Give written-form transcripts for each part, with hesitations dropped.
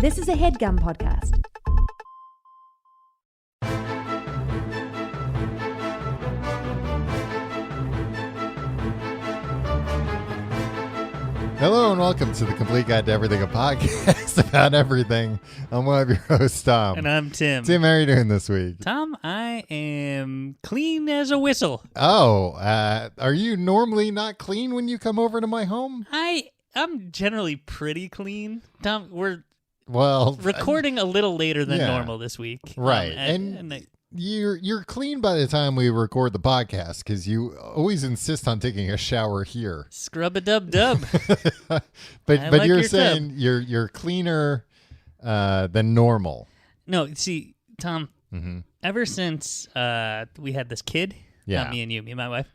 This is a HeadGum podcast. Hello and welcome to the Complete Guide to Everything, a podcast about everything. I'm one of your hosts, Tom. And I'm Tim. Tim, how are you doing this week? Tom, I am clean as a whistle. Oh, are you normally not clean when you come over to my home? I'm generally pretty clean. Tom, we're Well, recording a little later than yeah. normal this week. Right. You're clean by the time we record the podcast because you always insist on taking a shower here. Scrub-a-dub-dub. but like you're your saying you're cleaner than normal. No, see, Tom, Mm-hmm. ever since we had this kid, Yeah. not me and you, me and my wife,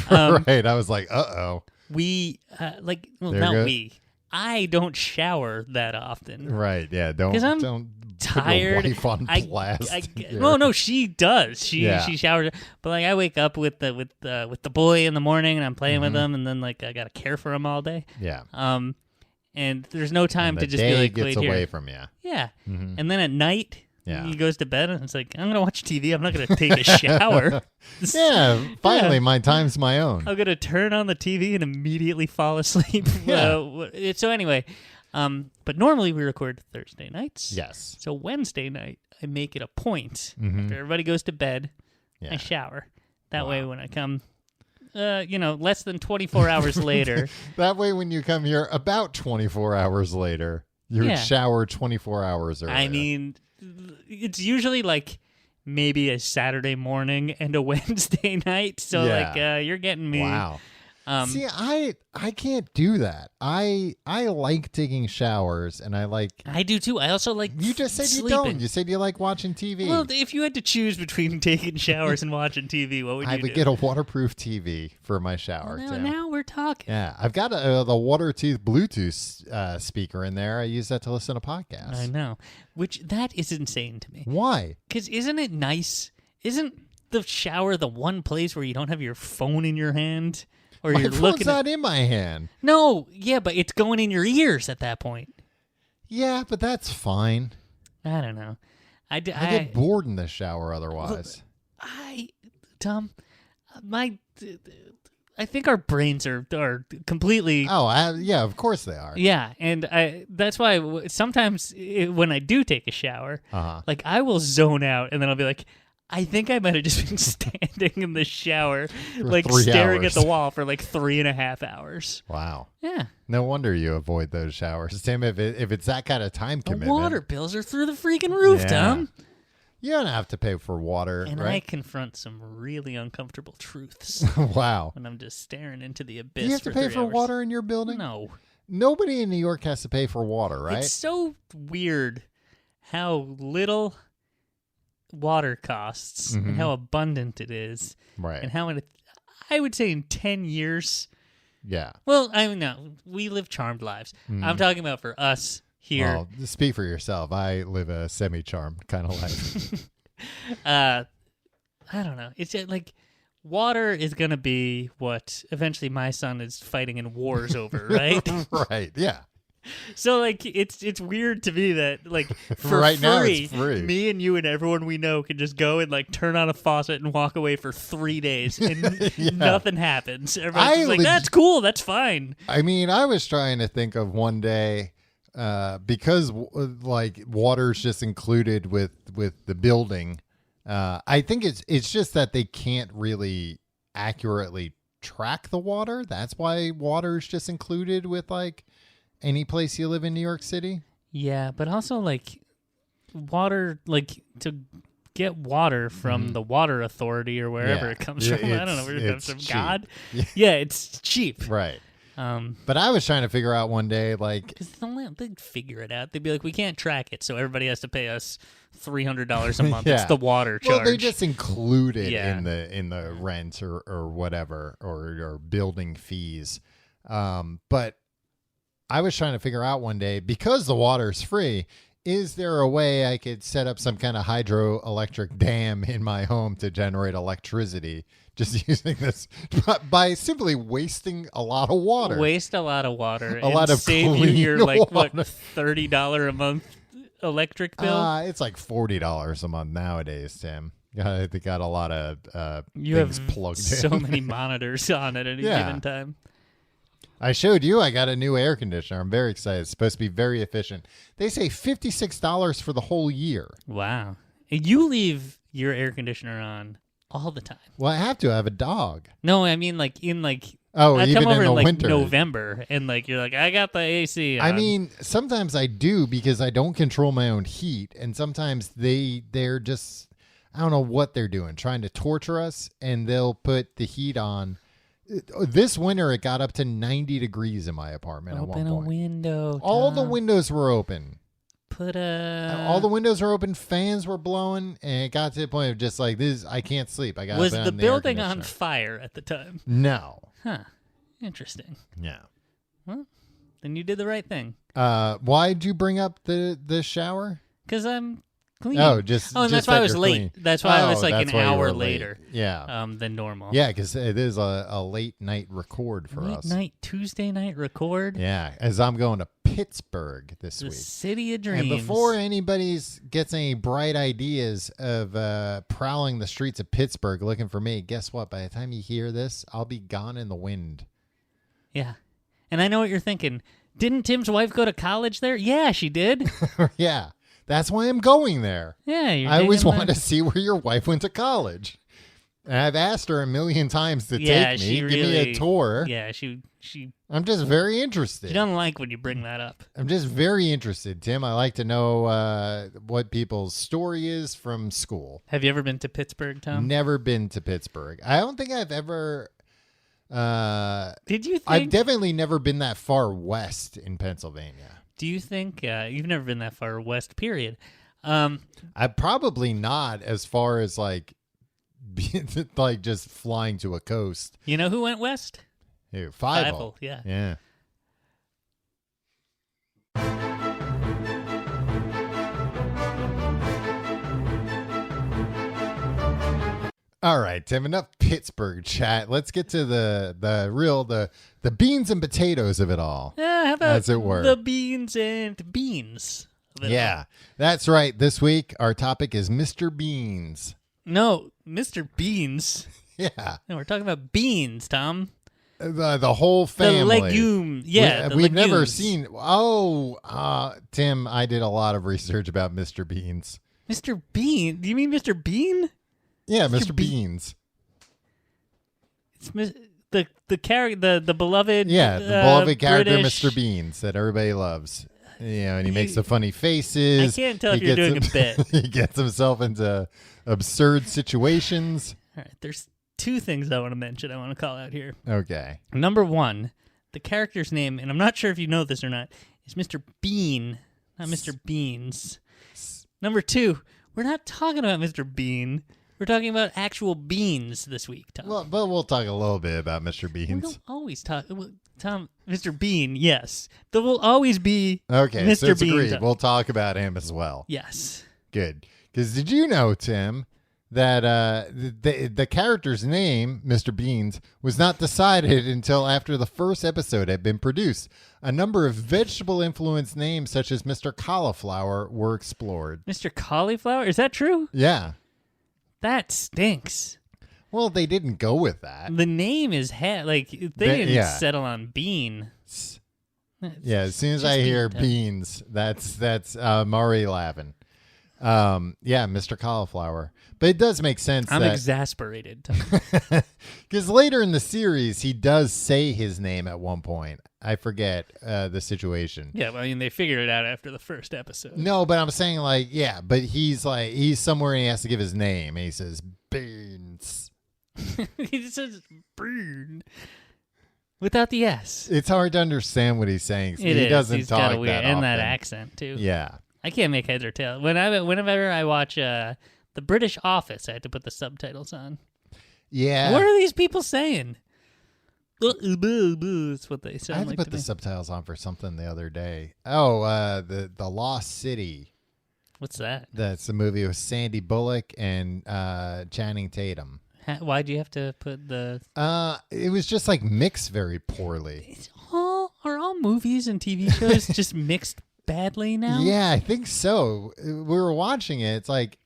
Right. I was like, uh-oh. we, There not you go. we, I don't shower that often. Right. Yeah. Don't 'Cause I'm don't tired. put your wife on blast. No, she does. She showers, but like I wake up with the boy in the morning, and I'm playing with him, and then like I gotta care for him all day. Yeah. And there's no time And to the just day be like, gets wait away here. from you. Yeah. Mhm. And then at night, Yeah. he goes to bed, and it's like I'm gonna watch TV. I'm not gonna take a shower. Yeah. Finally, my time's my own. I'm gonna turn on the TV and immediately fall asleep. Yeah. So anyway, but normally we record Thursday nights. Yes. So Wednesday night, I make it a point Mhm. after everybody goes to bed, Yeah. I shower. That Wow. way, when I come, less than 24 hours later, That way, when you come here about 24 hours later, you would Yeah. shower 24 hours earlier. I mean, it's usually like maybe a Saturday morning and a Wednesday night. So Yeah. you're getting me. Wow. Um, See, I can't do that. I like taking showers, and I like. I do too. I also like You just said sleeping. you don't. You said you like watching TV. Well, if you had to choose between taking showers and watching TV, what would you I do? would get a waterproof TV for my shower. Well, Tim. now we're talking. Yeah, I've got the Watertooth Bluetooth speaker in there. I use that to listen to podcasts. I know. Which, that is insane to me. Why? Because isn't it nice? Isn't the shower the one place where you don't have your phone in your hand? Or My you're phone's looking not in my hand. No, yeah, but it's going in your ears at that point. Yeah, but that's fine. I don't know. I get bored in the shower otherwise. Tom, I think our brains are completely... Yeah, of course they are. Yeah, and that's why sometimes when I do take a shower, Uh-huh. like I will zone out, and then I'll be like, I think I might have just been standing in the shower, like 3 staring hours. at the wall for like 3.5 hours. Wow. Yeah. No wonder you avoid those showers, Tim. If it's that kind of time The commitment, water bills are through the freaking roof, Yeah. Tom. you don't have to pay for water, And I right? confront some really uncomfortable truths Wow. when I'm just staring into the Do abyss. you have to for pay 3 for hours. water in your building? No. Nobody in New York has to pay for water, right? It's so weird how little water costs Mhm. and how abundant it is. Right. And how I would say in 10 years. Yeah. Well, I mean, no, we live charmed lives. I'm talking about for us here. Well, speak for yourself. I live a semi-charmed kind of life. I don't know. It's like water is going to be what eventually my son is fighting in wars over, right? Right. Yeah. So like it's weird to me that like for Right free, now it's free. me and you and everyone we know can just go and like turn on a faucet and walk away for 3 days and Yeah. nothing happens. Everyone's I just like, leg- that's cool, that's fine. I mean, I was trying to think of one day because like water's just included with the building. I think it's just that they can't really accurately track the water. That's why water's just included with like any place you live in New York City. Yeah, but also like water, like to get water from the water authority or wherever Yeah. it comes from. I don't know where it comes it's from. cheap. God. Yeah. Yeah, it's cheap. Right. Um, But I was trying to figure out one day, like, because they'd figure it out. They'd be like, we can't track it, so everybody has to pay us $300 a month. Yeah. It's the water charge. well, they just include it Yeah. in the rent or whatever or building fees. But I was trying to figure out one day, because the water's free, is there a way I could set up some kind of hydroelectric dam in my home to generate electricity just using this by simply wasting a lot of water? Waste a lot of water. A lot of save you clean your like what water. $30 a month electric bill? It's like $40 a month nowadays, Tim. They got a lot of You things have plugged so in. many monitors on at any Yeah. given time. I showed you I got a new air conditioner. I'm very excited. It's supposed to be very efficient. They say $56 for the whole year. Wow. You leave your air conditioner on all the time. Well, I have to. I have a dog. No, I mean like in like Oh, I even come over in the like winter. November and like you're like I got the AC on. I mean, sometimes I do because I don't control my own heat, and sometimes they're just I don't know what they're doing, trying to torture us, and they'll put the heat on. This winter, it got up to 90 degrees in my apartment at one open a point. window. All the Tom. windows were open. Put a All the windows were open. Fans were blowing, and it got to the point of just like this. I can't sleep. I got Was the building on fire at the time? No. Huh. Interesting. Yeah. Well, then you did the right thing. Why'd you bring up the shower? Because I'm clean. Oh, just and that's just why I that was you're late. clean. That's why I was like that's an why you hour were late. later. Yeah. Than normal. Yeah, because it is a late night record for us. Tuesday night record. Yeah, as I'm going to Pittsburgh this The week. city of dreams. And before anybody gets any bright ideas of prowling the streets of Pittsburgh looking for me, guess what? By the time you hear this, I'll be gone in the wind. Yeah. And I know what you're thinking. Didn't Tim's wife go to college there? Yeah, she did. Yeah, that's why I'm going there. Yeah, you're I always taking wanted to see where your wife went to college. And I've asked her a million times to Yeah, take me, she give me really- a tour. Yeah, she I'm just very interested. doesn't like when you bring that up. I'm just very interested, Tim. I like to know what people's story is from school. Have you ever been to Pittsburgh, Tom? Never been to Pittsburgh. I don't think I've ever. Did you think? I've definitely never been that far west in Pennsylvania. Do you think you've never been that far west? Period. I probably not as far as like just flying to a coast. You know who went west? Who? Fievel, yeah. Yeah. All right, Tim, enough Pittsburgh chat. Let's get to the beans and potatoes of it all. Yeah, how about As it were. the beans and beans? of it Yeah, that's right. This week, our topic is Mr. Beans. all? No, Mr. Beans. Yeah, No, we're talking about beans, Tom. the whole family. The legume. Yeah, the We've never legumes. seen. Tim, I did a lot of research about Mr. Beans. Mr. Bean. Do you mean Mr. Bean? Yeah, Mr. Mr. Bean. Beans. It's the character, the beloved. Yeah, the beloved character, British- Mr. Beans, that everybody loves. You know, and he makes the funny I faces. can't tell if He you're gets doing a bit. He gets himself into absurd situations. All right, there's two things I want to mention. I want to call out here. Okay. Number one, the character's name, and I'm not sure if you know this or not, is Mr. Bean, not Mr. Beans. Number two, we're not talking about Mr. Bean. We're talking about actual beans this week, Tom. Well, but we'll talk a little bit about Mr. we Beans. don't always talk. Well, Tom, Mr. Bean, yes. There will always be Okay, Mr. so it's Bean. agreed. Tom. We'll talk about him as well. Yes. Good. Because did you know, Tim, that the character's name, Mr. Beans, was not decided until after the first episode had been produced? A number of vegetable-influenced names, such as Mr. Cauliflower, were explored. Mr. Cauliflower? Is that true? Yeah. That stinks. Well, they didn't go with that. The name is they didn't yeah. settle on Bean. Yeah, as soon as Just I hear Bean. beans, that's Murray laughing. Yeah, Mr. Cauliflower. But it does make sense I'm that exasperated. because later in the series he does say his name at one point. I forget the situation. Yeah, well, I mean, they figured it out after the first episode. No, but I'm saying but he's somewhere and he has to give his name and he says beans. He says Bean without the S. It's hard to understand what he's saying. It he is. doesn't He's talk got a weird that and often. that accent too. Yeah. I can't make heads or tails. Whenever I watch the British Office, I have to put the subtitles on. Yeah. What are these people saying? That's what they I sound had to like put to the me. subtitles on for something the other day. Oh, the Lost City. What's that? That's the movie with Sandy Bullock and Channing Tatum. Why'd you have to put the? It was just mixed very poorly. Are all movies and TV shows just mixed badly now? Yeah, I think so. We were watching it. It's like,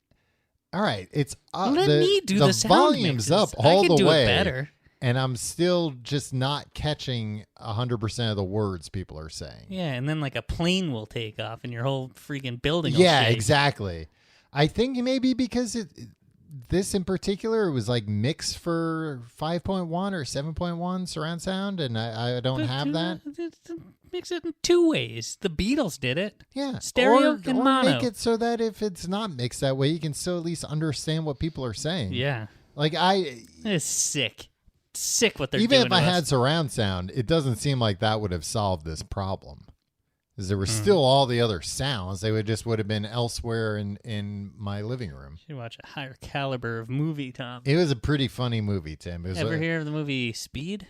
all right, it's up. Let me do the sound volume's mixes. up I all can the do way, it better. and I'm still just not catching 100% of the words people are saying. Yeah, and then like a plane will take off and your whole freaking building will Yeah, shake. exactly. I think maybe because this in particular was like mixed for 5.1 or 7.1 surround sound, and I don't But, have that. Mix it in two ways. The Beatles did it. Yeah, Stereo or, and or mono. make it so that if it's not mixed that way, you can still at least understand what people are saying. Yeah. Like It's sick. Sick what they're even doing if I to us. had surround sound, it doesn't seem like that would have solved this problem. Because there were still all the other sounds. They would have been elsewhere in my living room. You should watch a higher caliber of movie, Tom. It was a pretty funny movie, Tim. It was Ever hear of the movie Speed?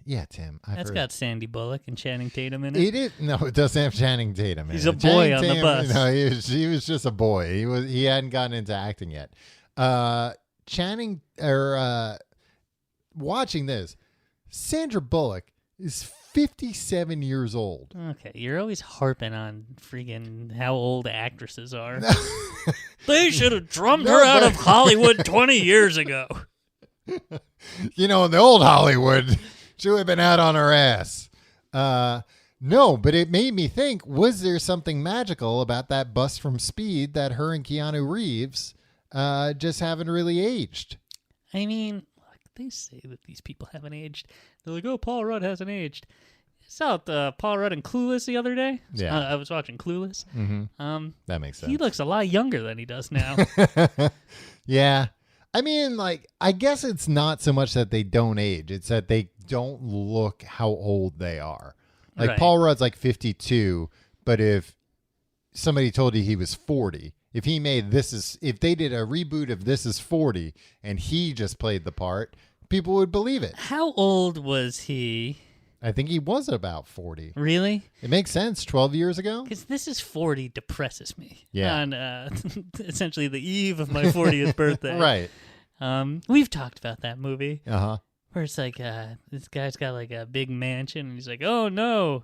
Yeah, Tim. I've That's heard. got Sandy Bullock and Channing Tatum in it. It is no, it doesn't have Channing Tatum. He's in a it. boy Channing on the Tatum, bus. No, he was just a boy. He hadn't gotten into acting yet. Channing watching this, Sandra Bullock is 57 years old. Okay, you're always harping on freaking how old actresses are. They should have drummed her out but- of Hollywood 20 years ago. You know, in the old Hollywood, she would have been out on her ass. No, but it made me think, was there something magical about that bus from Speed that her and Keanu Reeves just haven't really aged? I mean, look, they say that these people haven't aged. They're like, oh, Paul Rudd hasn't aged. I saw Paul Rudd in Clueless the other day. Yeah. I was watching Clueless. Mm-hmm. That makes sense. He looks a lot younger than he does now. Yeah. I mean, like, I guess it's not so much that they don't age. It's that they don't look how old they are. Like, Right. Paul Rudd's like 52, but if somebody told you he was 40, if they did a reboot of This Is 40 and he just played the part, people would believe it. How old was he? I think he was about 40. Really? It makes sense. 12 years ago? Because This Is 40 depresses me. Yeah. On essentially the eve of my 40th birthday. Right. We've talked about that movie Uh-huh. where it's like this guy's got like a big mansion and he's like, oh no,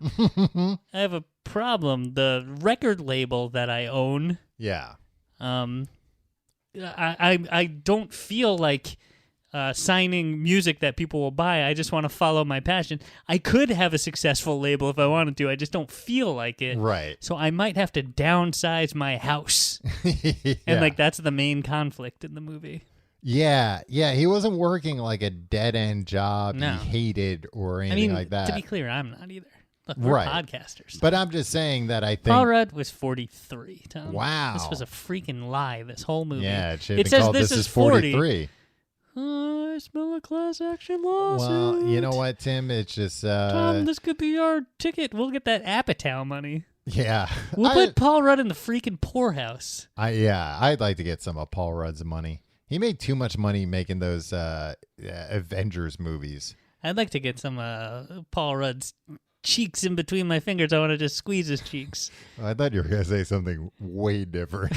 I have a problem. The record label that I own, Yeah. I don't feel like signing music that people will buy. I just want to follow my passion. I could have a successful label if I wanted to. I just don't feel like it. Right. So I might have to downsize my house. Yeah. And like that's the main conflict in the movie. Yeah, he wasn't working like a dead end job No. he hated or I anything mean, like that. to be clear, I'm not either. Look, we're Right. podcasters. But I'm just saying that I think. Paul Rudd was 43, Tom. Wow. This was a freaking lie, this whole movie. Yeah, it should have been says called this This is is 43. I smell a class action lawsuit. Well, you know what, Tim? It's just. Tom, this could be our ticket. We'll get that Apatow money. Yeah. We'll put Paul Rudd in the freaking poorhouse. I'd like to get some of Paul Rudd's money. He made too much money making those Avengers movies. I'd like to get some Paul Rudd's cheeks in between my fingers. I want to just squeeze his cheeks. I thought you were going to say something way different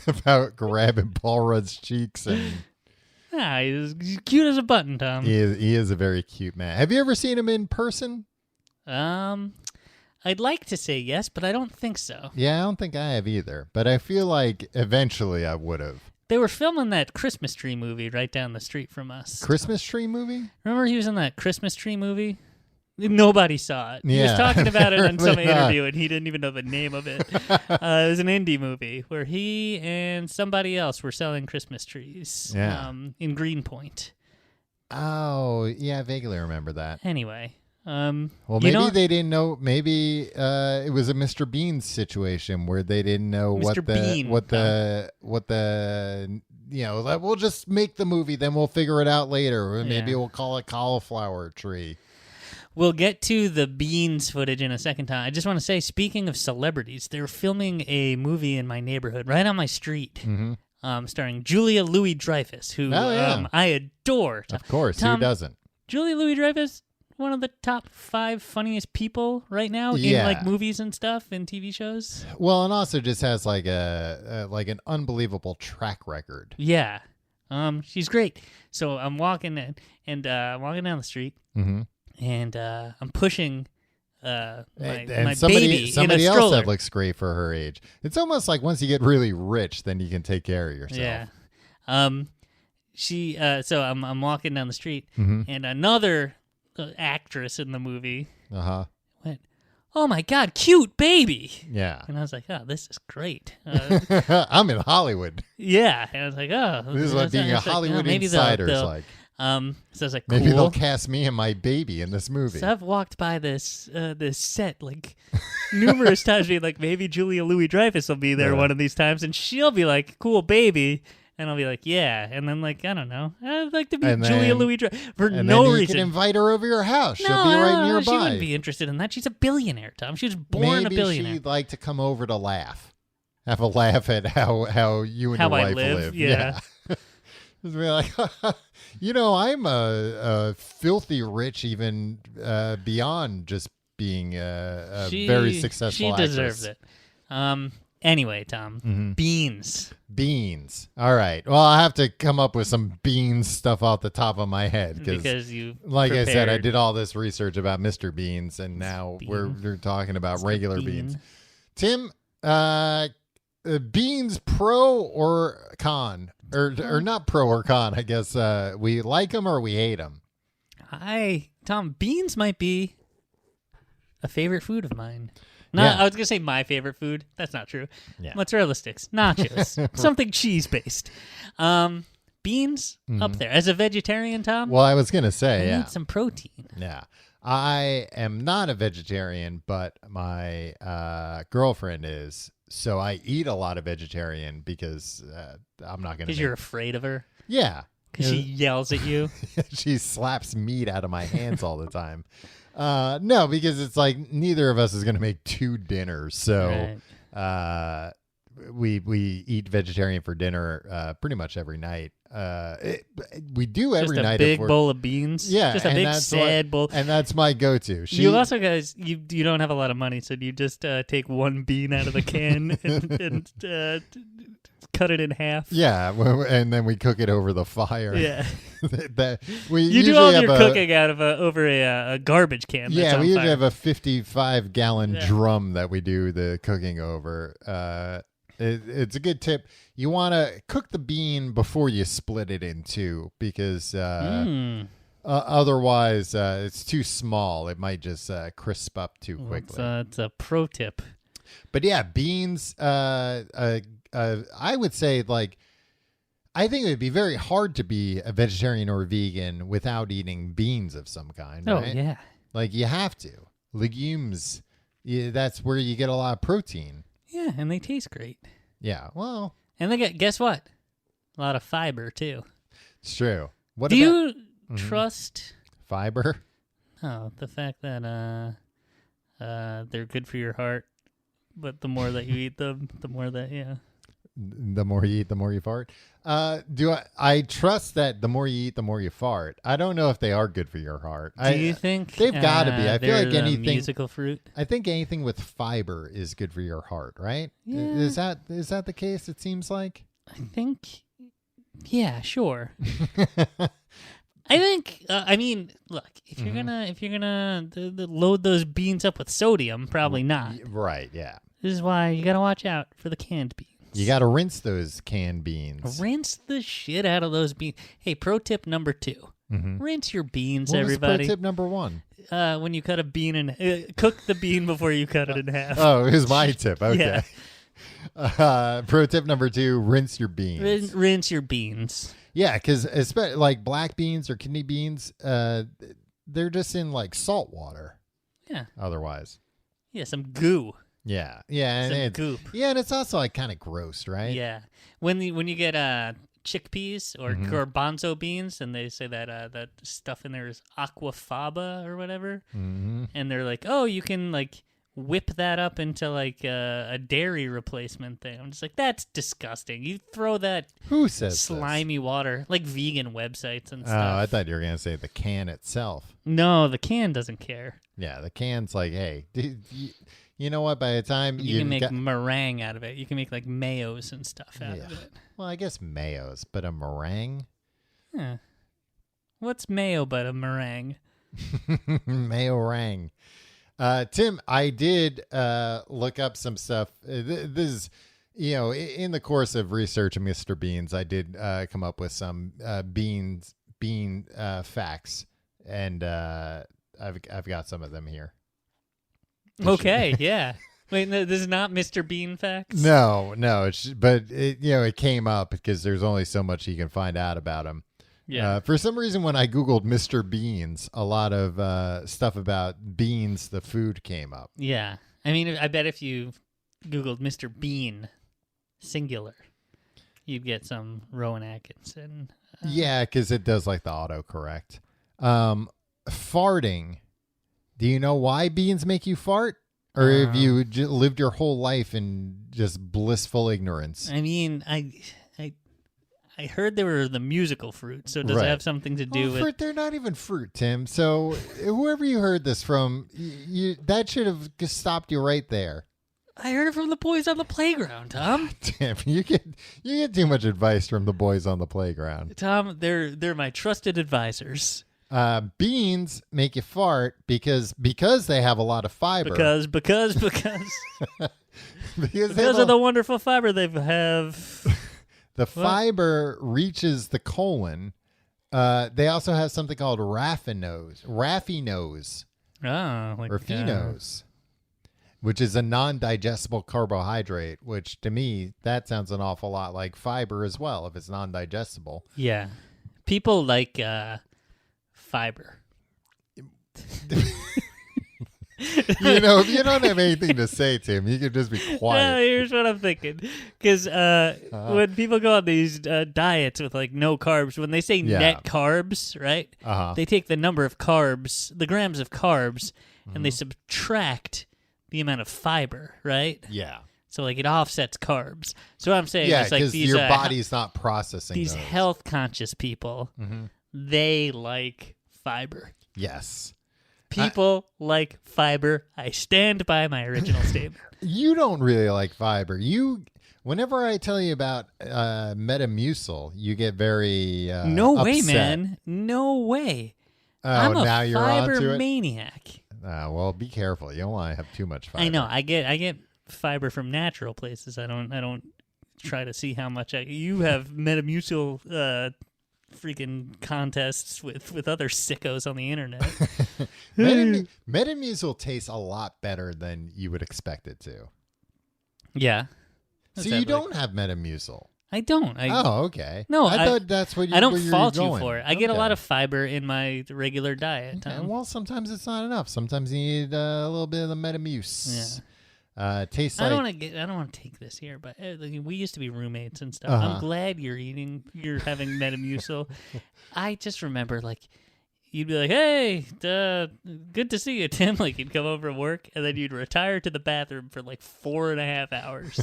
about grabbing Paul Rudd's cheeks. And He's cute as a button, Tom. he is a very cute man. Have you ever seen him in person? I'd like to say yes, but I don't think so. Yeah, I don't think I have either. But I feel like eventually I would have. They were filming that Christmas tree movie right down the street from us. Christmas tree movie? Remember he was in that Christmas tree movie? Nobody saw it. He was Yeah, talking about it in some apparently not. interview, and he didn't even know the name of it. It was an indie movie where he and somebody else were selling Christmas trees Yeah. in Greenpoint. Oh, yeah, I vaguely remember that. Anyway. Well, you maybe know- they didn't know. Maybe it was a Mr. Bean situation where they didn't know Mr. Bean, what the like, we'll just make the movie, then we'll figure it out later. Or maybe Yeah. we'll call it Cauliflower Tree. We'll get to the Beans footage in a second time. I just want to say, speaking of celebrities, they're filming a movie in my neighborhood, right on my street, starring Julia Louis-Dreyfus, who Oh, yeah. I adore. Of course, Tom, who doesn't? Julia Louis-Dreyfus, one of the top 5 funniest people right now in Yeah. like movies and stuff and TV shows. Well, and also just has like an unbelievable track record. Yeah, she's great. So I'm walking in, and walking down the street, Mm-hmm. and I'm pushing And baby somebody in a else stroller. that looks great for her age. It's almost like once you get really rich, then you can take care of yourself. Yeah. So I'm walking down the street, Mm-hmm. and another actress in the movie Uh-huh. went, "Oh my God, cute baby!" Yeah. And I was like, "Oh, this is great." I'm in Hollywood. Yeah, and I was like, "Oh, This is what being a it's like, Hollywood maybe insider is they'll- like. So I was like, "Cool." Maybe they'll cast me and my baby in this movie. So I've walked by this set like numerous times, being like, maybe Julia Louis-Dreyfus will be there Yeah. one of these times, and she'll be like, "Cool baby," and I'll be like, "Yeah," and then like I don't know, I'd like to meet And Julia then- Louis-Dreyfus for and no then you reason. can invite her over your house. She'll no, be right nearby. she wouldn't be interested in that. She's a billionaire, Tom. She was born Maybe a billionaire. she'd like to come over to laugh. Have a laugh at how you and How your I wife live, Yeah. Just be like, I'm a filthy rich, even beyond just being a very successful She actress. deserves it. Anyway, Tom, Mm-hmm. beans. Beans. All right. Well, I have to come up with some beans stuff off the top of my head Because you, like I said, I prepared did all this research about Mr. Beans, and now we're talking about regular bean. beans. Tim, beans pro or con? Or not pro or con, I guess. We like them or we hate them. Tom, beans might be a favorite food of mine. Not, Yeah. I was gonna say my favorite food. That's not true. Yeah. Mozzarella sticks, nachos, something cheese based. Beans up there. As a vegetarian, Tom, Well, I was going to I say, yeah. need some protein. Yeah. I am not a vegetarian, but my girlfriend is. So I eat a lot of vegetarian because I'm not going to. Because you're afraid of her. Yeah. Because she yells at you. She slaps meat out of my hands all the time. No, because it's like neither of us is going to make two dinners. So we eat vegetarian for dinner pretty much every night. We do every Just a night. big if we're- bowl of beans. Yeah, Just a and big that's sad bowl. And that's my go-to. You also guys, you don't have a lot of money, so you just take one bean out of the can and cut it in half. Yeah, and then we cook it over the fire. Yeah. We You do usually all of have your a- cooking out of over a garbage can. that's Yeah, on we usually fire. have a 55-gallon Yeah. drum that we do the cooking over. It's a good tip. You want to cook the bean before you split it in two because otherwise it's too small. It might just crisp up too quickly. It's a pro tip. But yeah, beans. I would say I think it would be very hard to be a vegetarian or a vegan without eating beans of some kind. Oh right? yeah. Like you have to. Legumes. Yeah, that's where you get a lot of protein. Yeah, and they taste great. Yeah. Well, And they get, guess what? A lot of fiber too. it's true. What Do about you trust fiber? the fact that they're good for your heart, but the more that you eat them, the more that The more you eat, the more you fart. I trust that the more you eat, the more you fart. I don't know if they are good for your heart. Do you think they've gotta be? I feel they're like the anything- musical fruit? I think anything with fiber is good for your heart, right? Yeah. Is that the case? It seems like. I think, yeah, sure. I think. I mean, look, if you're gonna load those beans up with sodium, probably not. Right. Yeah. This is why you gotta watch out for the canned beans. You got to rinse those canned beans. Rinse the shit out of those beans. Hey, pro tip number 2: rinse your beans, What was everybody. pro tip number 1? When you cut a bean and cook the bean before you cut it in half. Oh, it was my tip. Okay. Yeah. Pro tip number 2: rinse your beans. Rinse your beans. Yeah, because like black beans or kidney beans, they're just in like salt water. Yeah. Otherwise. Yeah, some goo. Yeah. Yeah. And Some it's, goop. yeah, and it's also like kind of gross, right? Yeah. When you get chickpeas or garbanzo beans, and they say that that stuff in there is aquafaba or whatever, and they're like, oh, you can like whip that up into like a dairy replacement thing. I'm just like, that's disgusting. You throw that Who says this? slimy water, like vegan websites and Oh, stuff. I thought you were going to say the can itself. No, the can doesn't care. Yeah, the can's like, hey, you know what? By the time You can make got- meringue out of it. You can make like mayos and stuff out of Yeah. it. well, I guess mayos, but a meringue? Huh. What's mayo but a meringue? Mayorang. Tim, I did look up some stuff. This is, in the course of researching Mr. Beans, I did come up with some bean facts, and I've got some of them here. Okay, yeah. Wait, no, this is not Mr. Bean facts? No, it came up because there's only so much you can find out about him. Yeah. For some reason, when I Googled Mr. Beans, a lot of stuff about beans, the food, came up. Yeah. I mean, I bet if you Googled Mr. Bean, singular, you'd get some Rowan Atkinson. Yeah, because it does like the autocorrect. Farting. Do you know why beans make you fart? Or have you lived your whole life in just blissful ignorance? I mean, I heard they were the musical fruit, so does it have something to do with... Fruit, they're not even fruit, Tim. So whoever you heard this from, that should have just stopped you right there. I heard it from the boys on the playground, Tom. Tim, you get too much advice from the boys on the playground. Tom, they're my trusted advisors. Beans make you fart because they have a lot of fiber. Because because of the wonderful fiber they have. The fiber reaches the colon. They also have something called raffinose, like or phenose, which is a non-digestible carbohydrate, which to me, that sounds an awful lot like fiber as well, if it's non-digestible. Yeah. People like fiber. If you don't have anything to say, Tim, you can just be quiet. No, here's what I'm thinking. Because when people go on these diets with like no carbs, when they say net carbs, right? They take the number of carbs, the grams of carbs, and they subtract the amount of fiber, right? Yeah. So like it offsets carbs. So what I'm saying is like these your body's not processing these those. Health conscious people. They like fiber. Yes. People like fiber. I stand by my original statement. You don't really like fiber. Whenever I tell you about Metamucil, you get very no way, upset. man. No way. Oh, I'm now a you're fiber onto it? maniac. Well, be careful. You don't want to have too much fiber. I know. I get fiber from natural places. I don't try to see how much you have Metamucil freaking contests with other sickos on the internet. Metamucil tastes a lot better than you would expect it to. Yeah. So you don't have Metamucil? I don't. Okay. No, I thought that's what you. I don't where you fault were you going. for it. I get a lot of fiber in my regular diet. Okay. Well, sometimes it's not enough. Sometimes you need a little bit of the Metamucil. Yeah. Tastes like. I don't want to take this here, but we used to be roommates and stuff. I'm glad you're having Metamucil. I just remember you'd be like, "Hey, good to see you, Tim." Like you'd come over to work, and then you'd retire to the bathroom for 4.5 hours.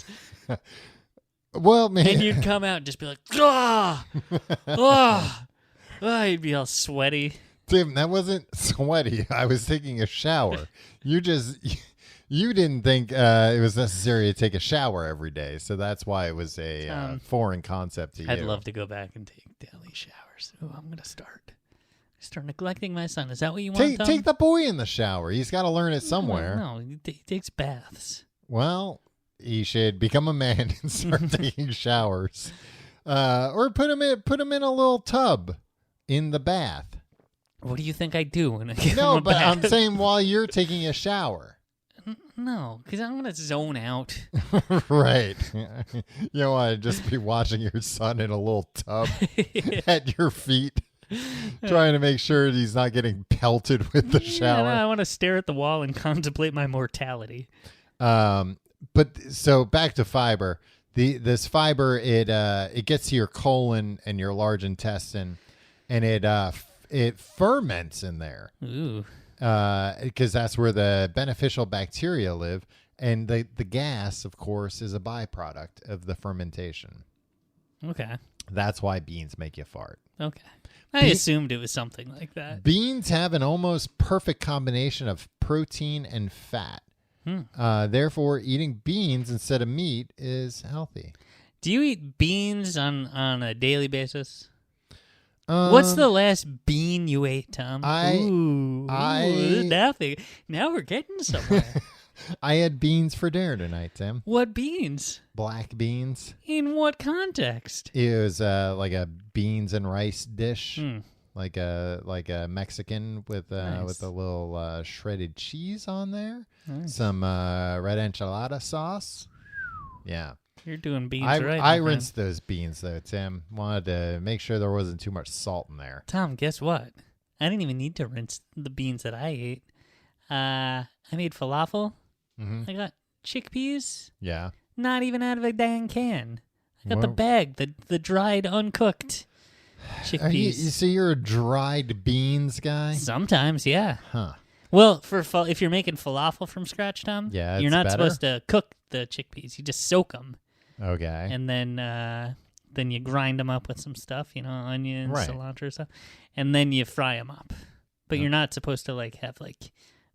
Well, man, and you'd come out and just be like, "Ah, ah." You'd be all sweaty. Tim, that wasn't sweaty. I was taking a shower. You didn't think it was necessary to take a shower every day, so that's why it was a foreign concept to you. I'd love to go back and take daily showers. Oh, I'm going to start neglecting my son. Is that what you want, Tom? Take the boy in the shower. He's got to learn it somewhere. No, he takes baths. Well, he should become a man and start taking showers, or put him in a little tub in the bath. What do you think I do when I give him a but bath? I'm saying while you're taking a shower. No, because I'm going to zone out. Right. You don't want to just be watching your son in a little tub at your feet, trying to make sure he's not getting pelted with the shower. I want to stare at the wall and contemplate my mortality. But so back to fiber. This fiber, it gets to your colon and your large intestine, and it ferments in there. Ooh. Because that's where the beneficial bacteria live, and the gas, of course, is a byproduct of the fermentation. Okay. That's why beans make you fart. Okay. I assumed it was something like that. Beans have an almost perfect combination of protein and fat. Therefore, eating beans instead of meat is healthy. Do you eat beans on a daily basis? What's the last bean you ate, Tom? I- Now we're getting somewhere. I had beans for dinner tonight, Tim. What beans? Black beans. In what context? It was like a beans and rice dish, Hmm. like a Mexican with Nice. a little shredded cheese on there, Nice. some red enchilada sauce. Yeah, You're doing beans I right. I my friend. rinsed those beans though, Tim. Wanted to make sure there wasn't too much salt in there. Tom, guess what? I didn't even need to rinse the beans that I ate. I made falafel. Hmm. I got chickpeas, Yeah. not even out of a dang can. I got the Well- bag, the dried, uncooked Are you, chickpeas. so you're a dried beans guy? Sometimes, yeah. Huh. Well, if you're making falafel from scratch, Tom, Yeah, you're it's not better. supposed to cook the chickpeas. You just soak them, Okay. and then you grind them up with some stuff, onions, Right. cilantro stuff, and then you fry them up. But you're not supposed to have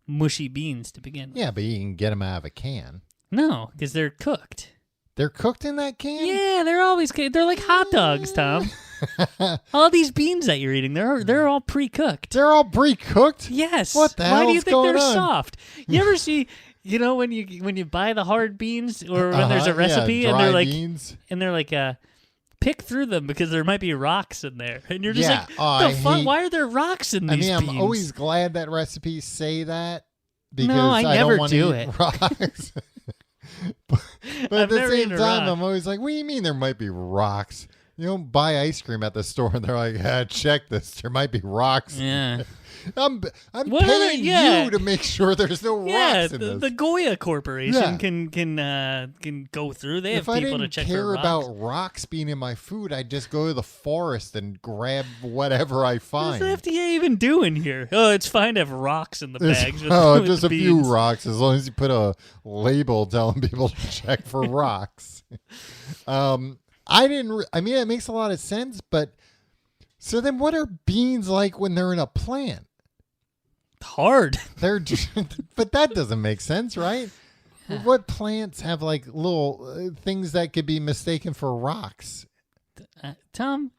mushy beans to begin with. Yeah, but you can get them out of a can. No, because they're cooked. They're cooked in that can? Yeah, they're always they're like hot dogs, Tom. All these beans that you're eating, they're all pre-cooked. They're all pre-cooked? Yes. What the Why do you hell's think going they're on? soft? You ever see, when you buy the hard beans or when there's a Uh-huh, recipe yeah, and dry beans. they're like pick through them because there might be rocks in there, and you're just Yeah. like, Oh, I the fuck? hate- Why are there rocks in I these mean, beans? I'm always glad that recipes say that because I never don't want to do eat it. rocks. but I've at the never same eaten a time, rock. I'm always like, what do you mean there might be rocks? You don't buy ice cream at the store and they're like, check this. There might be rocks. Yeah. I'm What are they- paying yeah. you to make sure there's no Yeah, rocks in the this. Goya Corporation Yeah. can go through. They have If I people to didn't check for care rocks. about rocks being in my food, I'd just go to the forest and grab whatever I What's find. the FDA even doing here? Oh, it's fine to have rocks in the bags. With, Oh, with just the a few beans. rocks, as long as you put a label telling people to check for rocks. I mean, it makes a lot of sense, but so then what are beans like when they're in a plant? Hard. They're, but that doesn't make sense, right? What plants have like little things that could be mistaken for rocks? Tom,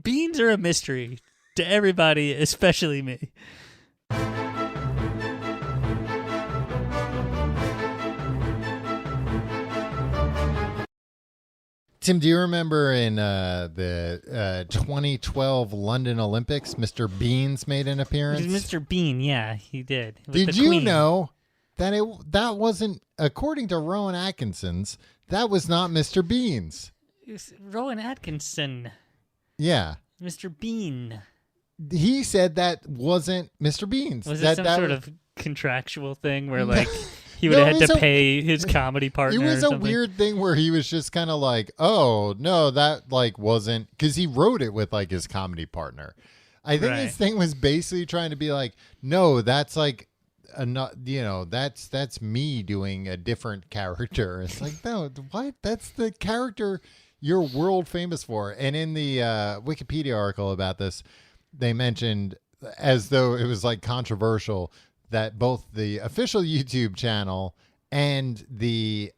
beans are a mystery to everybody, especially me. Tim, do you remember in the 2012 London Olympics, Mr. Beans made an appearance? Mr. Bean, yeah, he did. With Did the you Queen. know that that wasn't, according to Rowan Atkinson's, that was not Mr. Beans? It was Rowan Atkinson, Yeah. Mr. Bean. He said that wasn't Mr. Beans. Was that, it some that sort was- of contractual thing where he would No, have it had to was a- pay his comedy partner? It was or a something? weird thing where he was just kind of like, oh, no, that wasn't, because he wrote it with his comedy partner. I think his Right. thing was basically trying to be like, no, that's that's me doing a different character. It's like, no, what? That's the character you're world famous for. And in the Wikipedia article about this, they mentioned, as though it was controversial, that both the official YouTube channel and the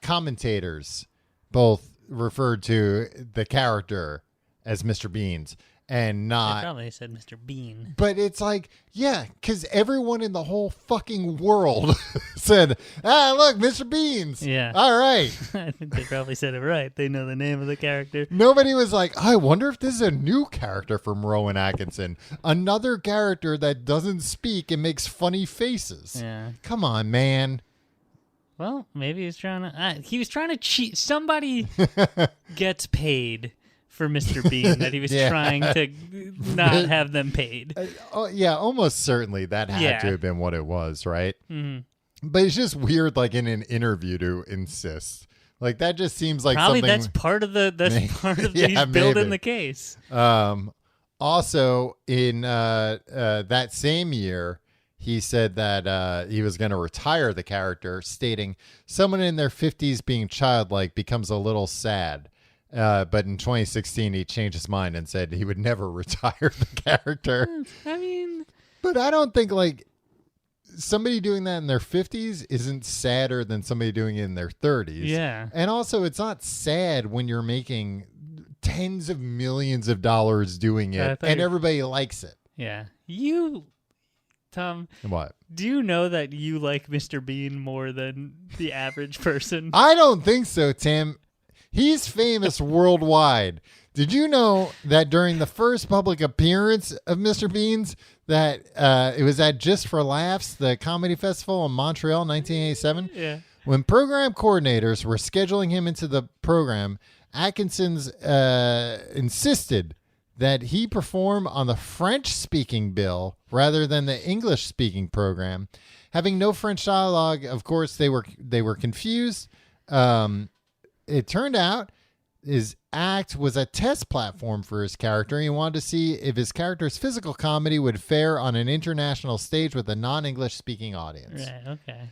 commentators both referred to the character as Mr. Beans and I not. probably said Mr. Bean. But it's because everyone in the whole fucking world said, look, Mr. Beans. Yeah. All right. I think they probably said it right. They know the name of the character. Nobody was like, I wonder if this is a new character from Rowan Atkinson. Another character that doesn't speak and makes funny faces. Yeah. Come on, man. Well, maybe he was trying to cheat. Somebody gets paid for Mr. Bean that he was Yeah. trying to not have them paid. Oh, yeah, almost certainly that had Yeah. to have been what it was, right? Mhm. But it's just weird, in an interview to insist. That just seems like Probably something. that's part of the Yeah, he's building maybe. the case. Also, in that same year, he said that he was going to retire the character, stating, someone in their 50s being childlike becomes a little sad. But in 2016, he changed his mind and said he would never retire the character. I mean, But I don't think somebody doing that in their 50s isn't sadder than somebody doing it in their 30s. yeah. And also, it's not sad when you're making tens of millions of dollars doing I it, thought and you- everybody likes it. Yeah. Tom, What? do you know that you like Mr. Bean more than the average person? I don't think so, Tim. He's famous worldwide. Did you know that during the first public appearance of Mr. Bean's, that it was at Just for Laughs, the comedy festival in Montreal, 1987? Yeah. When program coordinators were scheduling him into the program, Atkinson's insisted that he perform on the French-speaking bill rather than the English-speaking program. Having no French dialogue, of course, they were confused. It turned out his act was a test platform for his character. He wanted to see if his character's physical comedy would fare on an international stage with a non-English speaking audience. Right. Okay.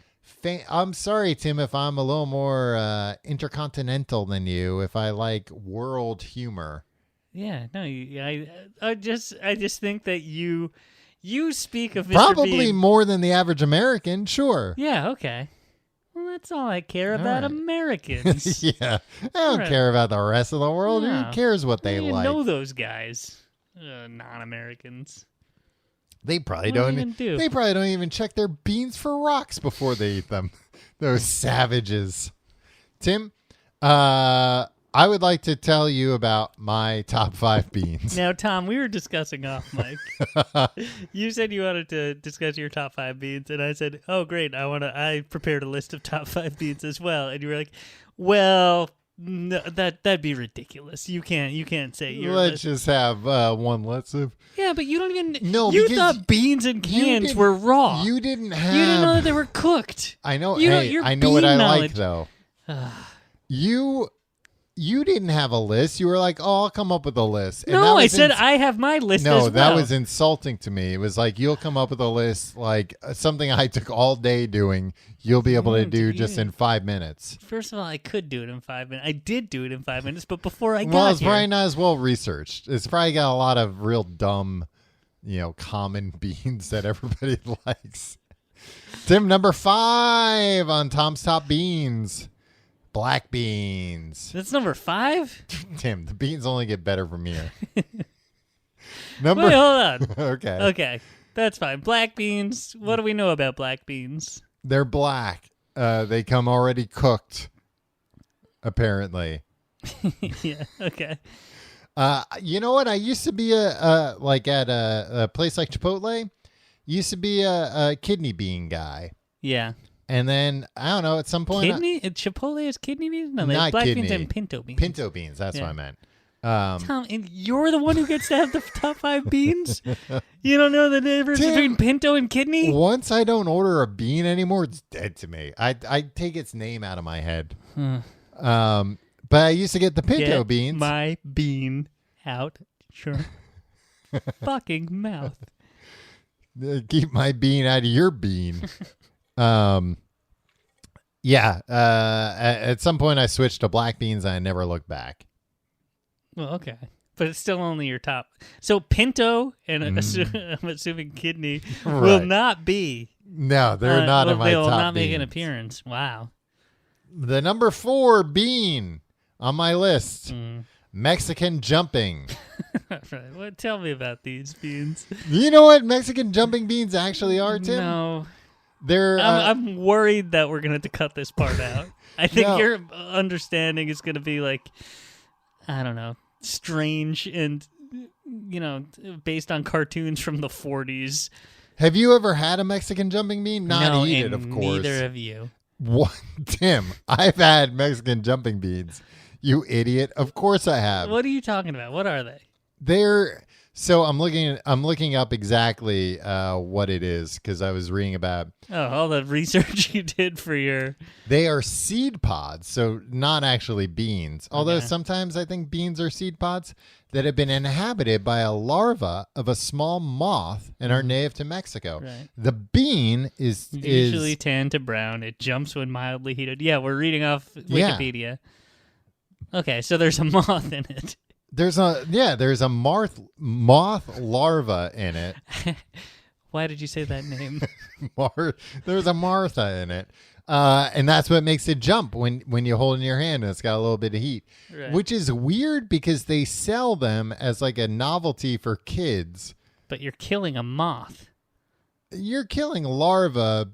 I'm sorry, Tim, if I'm a little more intercontinental than you, if I like world humor. Yeah. No. I just think that you speak of Mr. Probably Bean. more than the average American, sure. Yeah. Okay. Well, that's all I care about. right. Americans. Yeah. I don't Right. care about the rest of the world. No. Who cares what they I don't even like? know those guys. Non-Americans. They probably What do don't. they even do? They probably don't even check their beans for rocks before they eat them. Those savages. Tim, I would like to tell you about my top 5 beans. Now, Tom, we were discussing off mic. You said you wanted to discuss your top 5 beans, and I said, "Oh, great! I prepared a list of top 5 beans as well." And you were like, "Well, no, that'd be ridiculous. You can't say your Let's list." just have one. Let's have. Yeah, but you don't even. No, you because thought beans and cans didn't- were raw. You didn't have. You didn't know that they were cooked. I know. You know, Hey, your I know what bean I knowledge- like though. You didn't have a list. You were like, "Oh, I'll come up with a list." And that No, I was said I have my list as No, well. that was insulting to me. It was like, you'll come up with a list, like something I took all day doing. You'll be able to do just in 5 minutes. First of all, I could do it in 5 minutes. I did do it in 5 minutes, but before I got Well, it's here, probably not as well researched. It's probably got a lot of real dumb, common beans that everybody likes. Tim, number 5 on Tom's Top Beans. Black beans. that's number 5. Tim, the beans only get better from here. Wait, Number hold on. Okay. Okay, that's fine. Black beans. What do we know about black beans? They're black. They come already cooked, apparently. Yeah. Okay. You know what? I used to be like at a place like Chipotle. Used to be a kidney bean guy, Yeah. and then I don't know. At some point, Kidney? Chipotle is kidney beans? No, they have Not black beans kidney. and pinto beans. pinto beans. That's Yeah. what I meant. Tom, and you're the one who gets to have the top 5 beans? You don't know the difference Tim, between pinto and kidney? Once I don't order a bean anymore, it's dead to me. I take its name out of my head. But I used to get the pinto Get beans. my bean out your fucking mouth. Keep my bean out of your bean. Yeah. At some point, I switched to black beans, and I never looked back. Well, okay. But it's still only your top. So pinto and I'm assuming kidney will Right. not be. No, they're not in my They will top not make an beans. appearance. Wow. The number 4 bean on my list, Mm. Mexican jumping. Right. Well, tell me about these beans. You know what Mexican jumping beans actually are, Tim? No. They're I'm worried that we're going to have to cut this part out. I think No. your understanding is going to be like, I don't know, strange and, based on cartoons from the 40s. Have you ever had a Mexican jumping bean? Not no, eat and it, of course. neither have you. What, Tim? I've had Mexican jumping beans. You idiot! Of course I have. What are you talking about? What are they? They're so I'm looking up exactly what it is because I was reading about. Oh, all the research you did for your... They are seed pods, so not actually beans. Although Okay. sometimes I think beans are seed pods that have been inhabited by a larva of a small moth and are native to Mexico. Right. The bean is Usually tan to brown. It jumps when mildly heated. Yeah, we're reading off Yeah. Wikipedia. Okay, so there's a moth in it. there's a moth larva in it. Why did you say that name? There's a Martha in it. And that's what makes it jump when you hold it in your hand and it's got a little bit of heat, Right. which is weird because they sell them as like a novelty for kids. But you're killing a moth. You're killing larvae,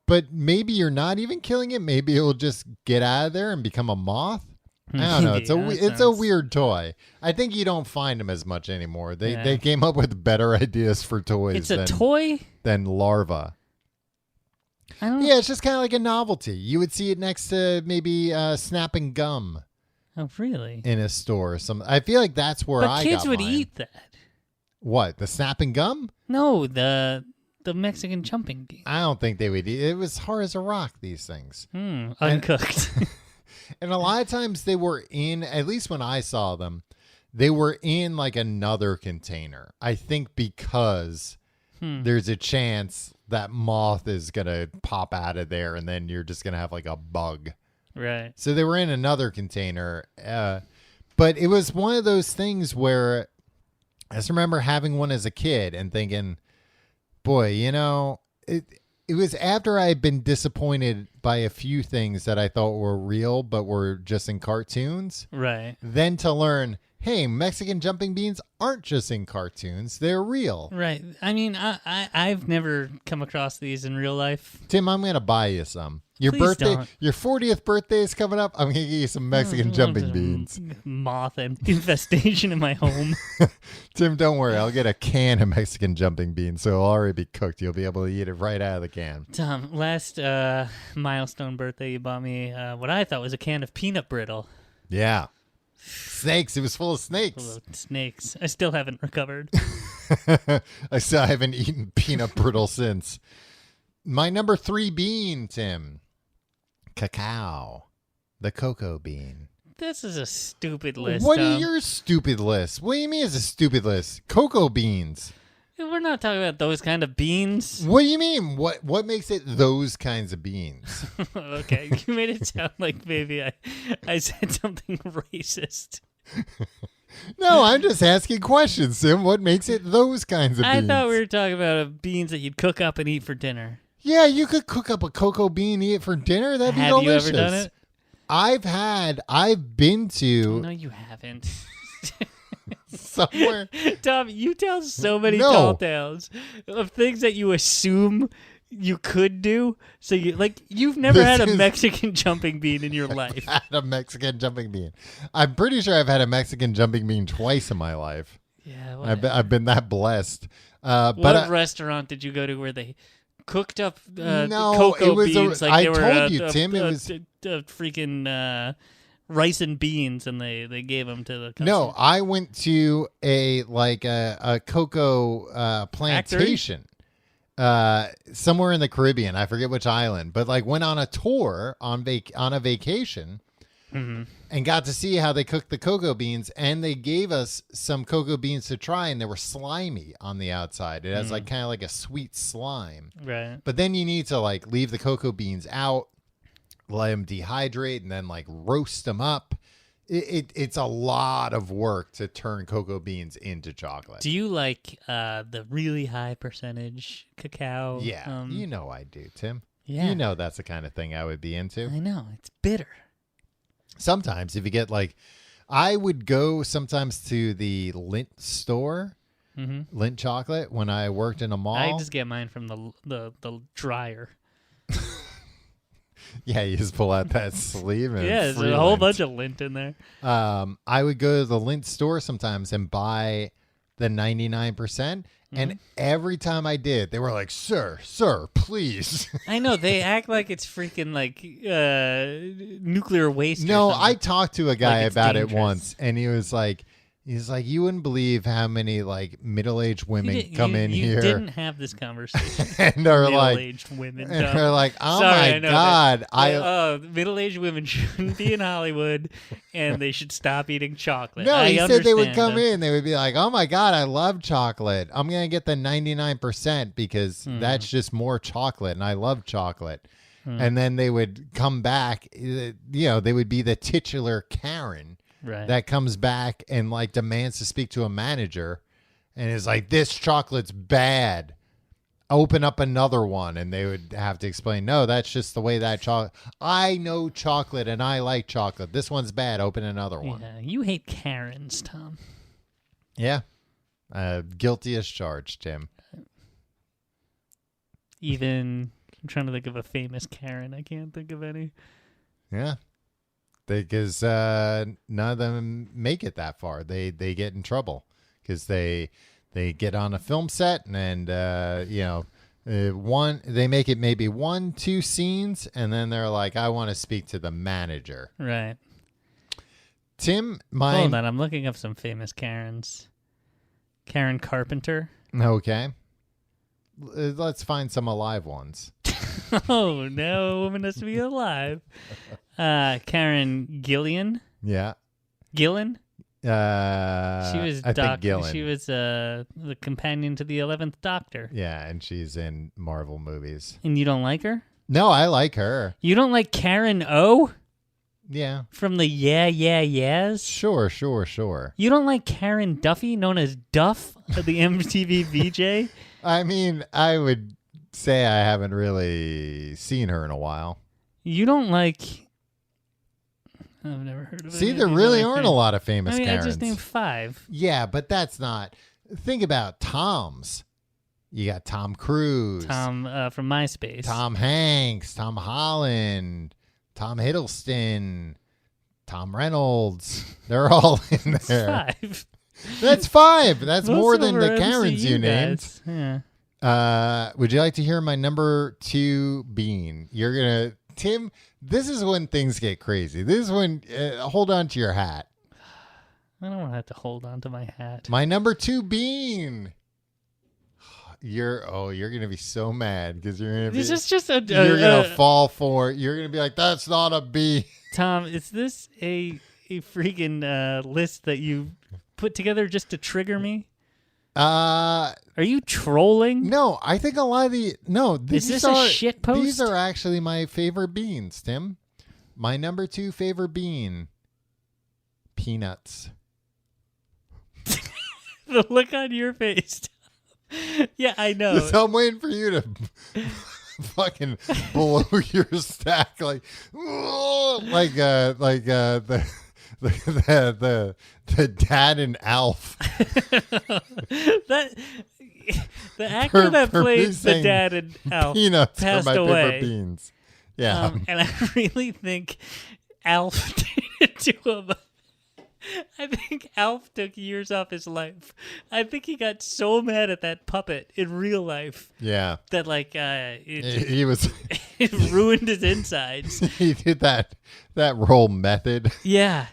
but maybe you're not even killing it. Maybe it'll just get out of there and become a moth. I don't know. It's Yeah, it's a weird toy. I think you don't find them as much anymore. They came up with better ideas for toys. It's a toy? than larva. I don't Yeah, it's just kind of like a novelty. You would see it next to maybe snapping gum Oh, really? in a store or something. I feel like that's where But I kids got would mine. eat that. What, the snapping gum? No, the Mexican jumping bean. I don't think they would eat. It was hard as a rock, these things. Uncooked. And a lot of times they were in, at least when I saw them, they were in like another container. I think because there's a chance that moth is going to pop out of there and then you're just going to have like a bug. Right. So they were in another container. But it was one of those things where I just remember having one as a kid and thinking, boy, it was after I had been disappointed by a few things that I thought were real but were just in cartoons. Right. Then to learn, hey, Mexican jumping beans aren't just in cartoons. They're real. Right. I mean, I've never come across these in real life. Tim, I'm going to buy you some. Your Please birthday, don't. your 40th birthday is coming up. I'm going to get you some Mexican jumping beans. Moth infestation in my home. Tim, don't worry. I'll get a can of Mexican jumping beans, so it'll already be cooked. You'll be able to eat it right out of the can. Tom, last milestone birthday, you bought me what I thought was a can of peanut brittle. Yeah. Snakes. It was full of snakes. Full of snakes. I still haven't recovered. I still haven't eaten peanut brittle since. My number 3 bean, Tim. Cacao. The cocoa bean. This is a stupid list. What Tom. are your stupid list? What do you mean it's a stupid list? Cocoa beans. We're not talking about those kind of beans. What do you mean? What makes it those kinds of beans? Okay, you made it sound like maybe I said something racist. No, I'm just asking questions, Tim. What makes it those kinds of I beans? thought we were talking about beans that you'd cook up and eat for dinner. Yeah, you could cook up a cocoa bean and eat it for dinner. That'd be Have delicious. you ever done it? I've been to No, you haven't. somewhere. Tom, you tell so many No. tall tales of things that you assume you could do. So you've never This had a is- Mexican jumping bean in your life. Had a Mexican jumping bean. I'm pretty sure I've had a Mexican jumping bean twice in my life. Yeah. I've been that blessed. What But restaurant did you go to where they cooked up No, cocoa it was beans I they were told you, Tim, it was freaking rice and beans, and they gave them to the customer. no. I went to a cocoa plantation. Somewhere in the Caribbean, I forget which island, but like went on a tour on a vacation and got to see how they cooked the cocoa beans, and they gave us some cocoa beans to try, and they were slimy on the outside. It has like kind of like a sweet slime, Right. but then you need to like leave the cocoa beans out, let them dehydrate, and then like roast them up. It's a lot of work to turn cocoa beans into chocolate. Do you like the really high percentage cacao? Yeah, you know I do, Tim. Yeah. You know that's the kind of thing I would be into. I know, it's bitter. Sometimes if you get like, I would go sometimes to the Lindt store, Lindt chocolate, when I worked in a mall. I just get mine from the dryer. Yeah, you just pull out that sleeve and Yeah, there's free a whole Lindt. bunch of lint in there. I would go to the Lindt store sometimes and buy the 99%. And every time I did, they were like, sir, please. I know, they act like it's freaking like nuclear waste. No, or something. I talked to a guy Like it's about it dangerous. once, and he was like, you wouldn't believe how many like middle-aged women come in you here didn't have this conversation. and are like, Middle-aged women. and Tom. are like, oh Sorry, I my know god, middle-aged women shouldn't be in Hollywood, and they should stop eating chocolate. No, I he said they would understand come them. in. They would be like, "Oh my god, I love chocolate. I'm gonna get the 99% because that's just more chocolate, and I love chocolate." And then they would come back. They would be the titular Karen Right. that comes back and like demands to speak to a manager, and is like, "This chocolate's bad. open up another one, and they would have to explain, no, that's just the way that chocolate. I know chocolate, and I like chocolate. This one's bad. Open another one. Yeah, you hate Karens, Tom. Yeah. Guilty as charged, Tim. Even I'm trying to think of a famous Karen. I can't think of any. Yeah. Because none of them make it that far. They get in trouble because they get on a film set and they make it maybe 1-2 scenes, and then they're like, I want to speak to the manager. Right. Tim, hold on, I'm looking up some famous Karens. Karen Carpenter. Okay. Let's find some alive ones. Oh, no, a woman has to be alive. Karen Gillan. Yeah. Gillan? She was I think Gillan. She was the companion to the 11th Doctor. Yeah, and she's in Marvel movies. And you don't like her? No, I like her. You don't like Karen O? Yeah. From the Yeah, Yeah, Yeahs? Sure. You don't like Karen Duffy, known as Duff, the MTV VJ? I mean, I would say I haven't really seen her in a while. You don't like... I've never heard of it. See, there really aren't a lot of famous Karens. I just named 5. Yeah, but that's not... Think about Toms. You got Tom Cruise. Tom from MySpace. Tom Hanks. Tom Holland. Tom Hiddleston. Tom Reynolds. They're all in there. 5. That's 5. That's Most more of than them the are Karens MCU you named. guys. Yeah. Would you like to hear my number 2 bean? You're going to... Tim, this is when things get crazy. This is when... hold on to your hat. I don't want to have to hold on to my hat. My number 2 bean. You're going to be so mad because you're going to be... This is just a... you're going to fall for it. You're going to be like, that's not a bean. Tom, is this a freaking list that you put together just to trigger me? Are you trolling? No, I think a lot of the... No, is this a shit post? These are actually my favorite beans, Tim. My number 2 favorite bean. Peanuts. The look on your face. Yeah, I know. So I'm waiting for you to fucking blow your stack like the dad in Alf. The actor that plays the saying dad in Alf Peanuts passed are my away. favorite beans. Yeah, And I really think Alf did it to him. I think Alf took years off his life. I think he got so mad at that puppet in real life. Yeah, that he was. It ruined his insides. He did that role method. Yeah.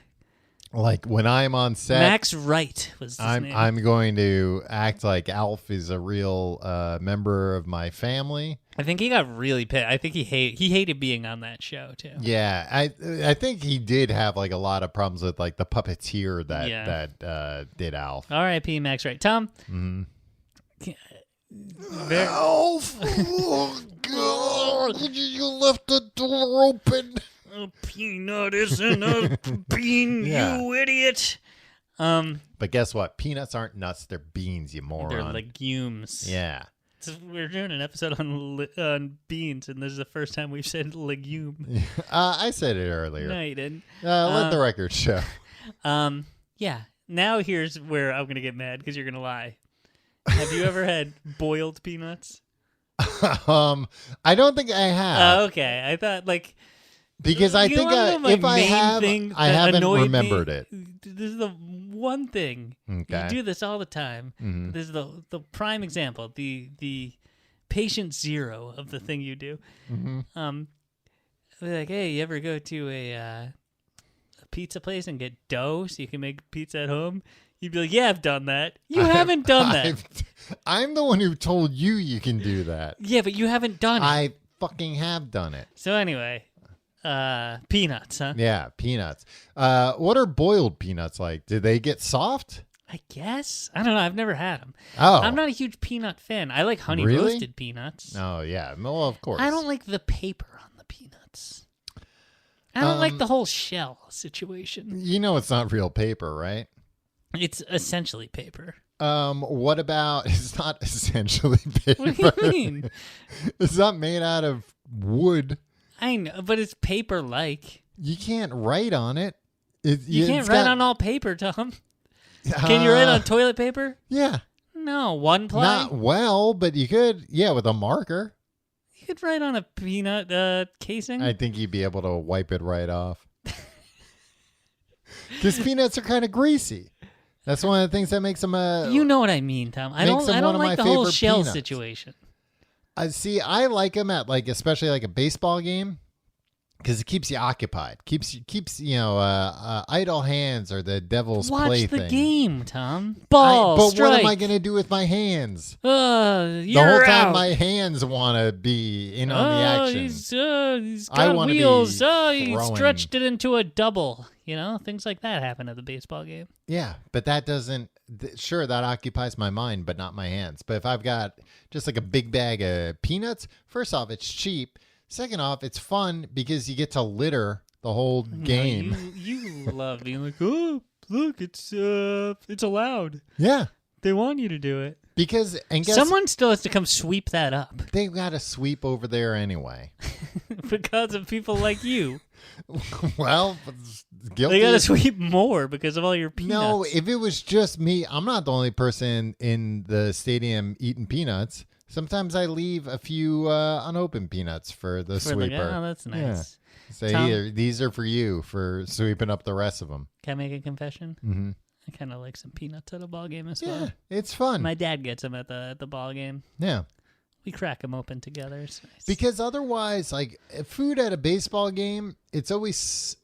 Like when I'm on set, Max Wright was his name. I'm going to act like Alf is a real member of my family. I think he got really pissed. I think he hated being on that show too. Yeah, I think he did have like a lot of problems with like the puppeteer that did Alf. R.I.P. Max Wright. Tom. Mm-hmm. Alf! Oh God! You left the door open. A peanut isn't a bean, Yeah. you idiot. But guess what? Peanuts aren't nuts; they're beans, you moron. They're legumes. Yeah. We're doing an episode on beans, and this is the first time we've said legume. I said it earlier. No, you didn't. Let the record show. Yeah. Now here's where I'm gonna get mad because you're gonna lie. Have you ever had boiled peanuts? I don't think I have. Okay. I thought because I think if I have, I haven't remembered it. This is the one thing. Okay. You do this all the time. Mm-hmm. This is the prime example, the patient zero of the thing you do. Mm-hmm. Like, hey, you ever go to a pizza place and get dough so you can make pizza at home? You'd be like, yeah, I've done that. You haven't done that. I'm the one who told you can do that. Yeah, but you haven't done it. I fucking have done it. So anyway, peanuts, huh? Yeah, peanuts. What are boiled peanuts like? Do they get soft? I guess. I don't know. I've never had them. Oh. I'm not a huge peanut fan. I like honey Really? roasted peanuts. Oh, yeah. Well, of course. I don't like the paper on the peanuts. I don't like the whole shell situation. You know it's not real paper, right? It's essentially paper. What about? It's not essentially paper. What do you mean? It's not made out of wood. I know, but it's paper-like. You can't write on it. You can't write on all paper, Tom. Can you write on toilet paper? Yeah. No, one ply. Not well, but you could. Yeah, with a marker. You could write on a peanut casing. I think you'd be able to wipe it right off. Because peanuts are kind of greasy. That's one of the things that makes them you know what I mean, Tom. I makes don't. them I one don't of like my the whole favorite shell peanuts. situation. See, I like them at especially like a baseball game because it keeps you occupied. Keeps idle hands are the devil's Watch plaything. the game, Tom. Ball, but strike. what am I going to do with my hands? You're The whole time out. my hands want to be in on the action. He's I got wanna be wheels. He throwing. stretched it into a double. Things like that happen at the baseball game. Yeah, but that doesn't. Sure, that occupies my mind, but not my hands. But if I've got just like a big bag of peanuts, first off, it's cheap. Second off, it's fun because you get to litter the whole game. No, you love being like, oh, look, it's allowed. Yeah, They want you to do it. because guess Someone still has to come sweep that up they've got to sweep over there anyway. because of people like you. Well, guilty. They got to as- sweep more because of all your peanuts. No, if it was just me, I'm not the only person in the stadium eating peanuts. Sometimes I leave a few unopened peanuts for the sweeper. Oh, that's nice. Yeah. Say, Tom- here, these are for you for sweeping up the rest of them. Can I make a confession? Mm-hmm. I kind of like some peanuts at a ball game as Yeah, well. it's fun. My dad gets them at the ball game. Yeah. We crack them open together. It's nice. Because otherwise, like food at a baseball game, it's always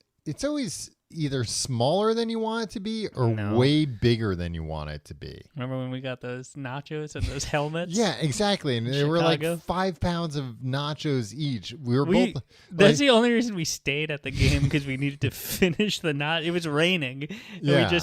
either smaller than you want it to be or No. way bigger than you want it to be. Remember when we got those nachos and those helmets? Yeah, exactly. And they were Chicago? like 5 pounds of nachos each. We were We, both. that's like- the only reason we stayed at the game because we needed to finish the knot. It was raining. And Yeah.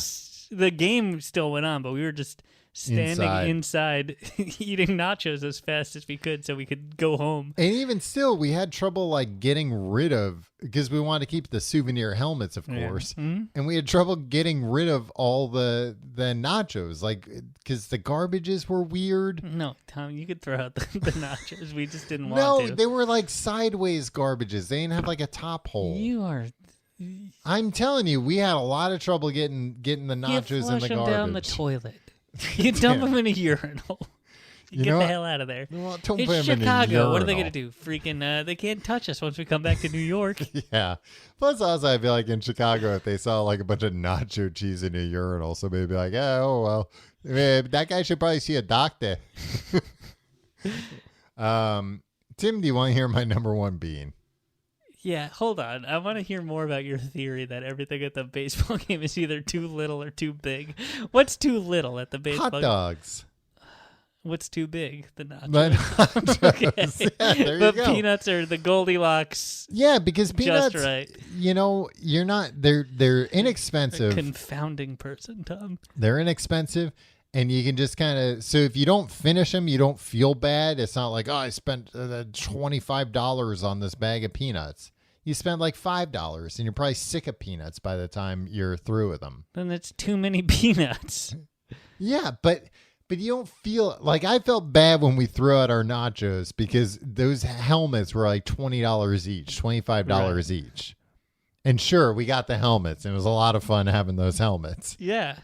the game still went on, but we were just standing inside eating nachos as fast as we could so we could go home. And even still, we had trouble like getting rid of because we wanted to keep the souvenir helmets, of course, Mhm. and we had trouble getting rid of all the nachos, like because the garbages were weird. No, Tom, you could throw out the nachos. We just didn't want No, to. they were like sideways garbages. They didn't have like a top hole. You are. I'm telling you, we had a lot of trouble getting the You nachos flush in the them garbage. down the toilet. You dump them in a urinal. You Get know the what? hell out of there. Well, don't put It's 'em in a Chicago. What are they urinal. going to do? Freaking, they can't touch us once we come back to New York. Yeah. Plus, also, I feel like in Chicago, if they saw like a bunch of nacho cheese in a urinal, somebody would be like, oh, well, that guy should probably see a doctor. Tim, do you want to hear my number one bean? Yeah, hold on. I want to hear more about your theory that everything at the baseball game is either too little or too big. What's too little at the baseball Hot dogs. What's too big? The nachos. But nachos. Yeah, there you But go. peanuts are the Goldilocks Yeah, because peanuts, just right. you're not, they're A inexpensive. confounding person, Tom. They're inexpensive. And you can just kind of, so if you don't finish them, you don't feel bad. It's not like, oh, I spent $25 on this bag of peanuts. You spend like $5 and you're probably sick of peanuts by the time you're through with them. Then it's too many peanuts. Yeah, but you don't feel like I felt bad when we threw out our nachos because those helmets were like $20 each, $25 each. And sure, we got the helmets. And it was a lot of fun having those helmets. Yeah.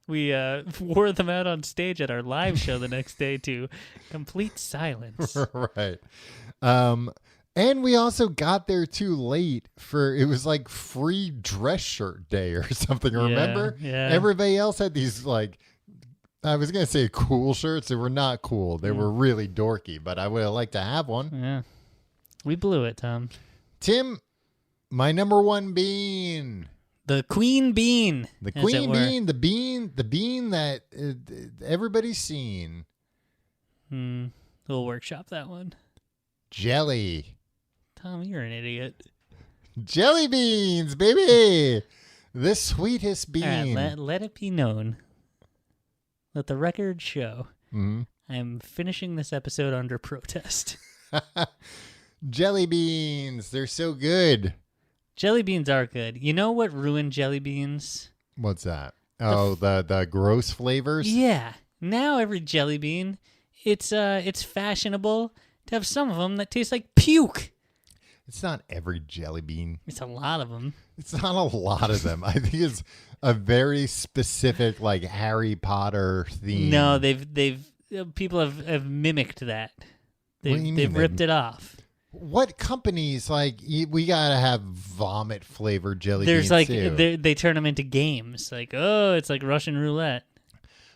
We wore them out on stage at our live show the next day to complete silence. Right. And we also got there too late it was like free dress shirt day or something. Remember? Yeah. Everybody else had these like, I was going to say cool shirts. They were not cool. They were really dorky, but I would have liked to have one. Yeah. We blew it, Tom. Tim, my number one bean. The queen bean. The as it queen were. bean, the bean that everybody's seen. We'll workshop that one. Jelly. Tom, you're an idiot. Jelly beans, baby. The sweetest bean. All right, let it be known. Let the record show. Mhm. I'm finishing this episode under protest. Jelly beans. They're so good. Jelly beans are good. You know what ruined jelly beans? What's that? Oh, the gross flavors? Yeah. Now every jelly bean, it's fashionable to have some of them that taste like puke. It's not every jelly bean. It's a lot of them. It's not a lot of them. I think it's a very specific, like Harry Potter theme. No, they've people have mimicked that. What do you mean They've ripped it off. What companies we gotta have vomit flavored jelly There's beans like too? they turn them into games. Like, oh, it's like Russian roulette.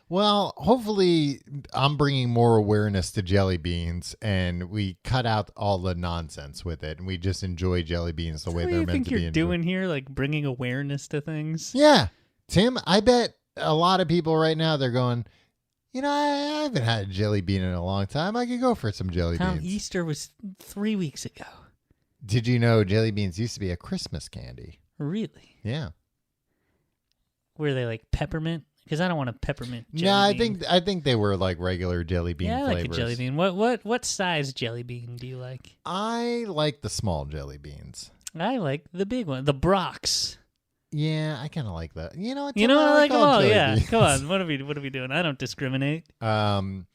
Well, hopefully, I'm bringing more awareness to jelly beans, and we cut out all the nonsense with it, and we just enjoy jelly beans the way What do they're you meant think to you're be. doing here? Like bringing awareness to things? Yeah, Tim. I bet a lot of people right now they're going. I haven't had a jelly bean in a long time. I could go for some jelly Tom, beans. Easter was 3 weeks ago. Did you know jelly beans used to be a Christmas candy? Really? Yeah. Were they like peppermint? Because I don't want a peppermint jelly No, bean. I think they were like regular jelly bean Yeah, I flavors. like a jelly bean. What size jelly bean do you like? I like the small jelly beans. I like the big one, the Brock's. Yeah, I kind of like that. You know what? You know, I like them all. jelly Yeah, beans. come on. What are we doing? I don't discriminate. Tim,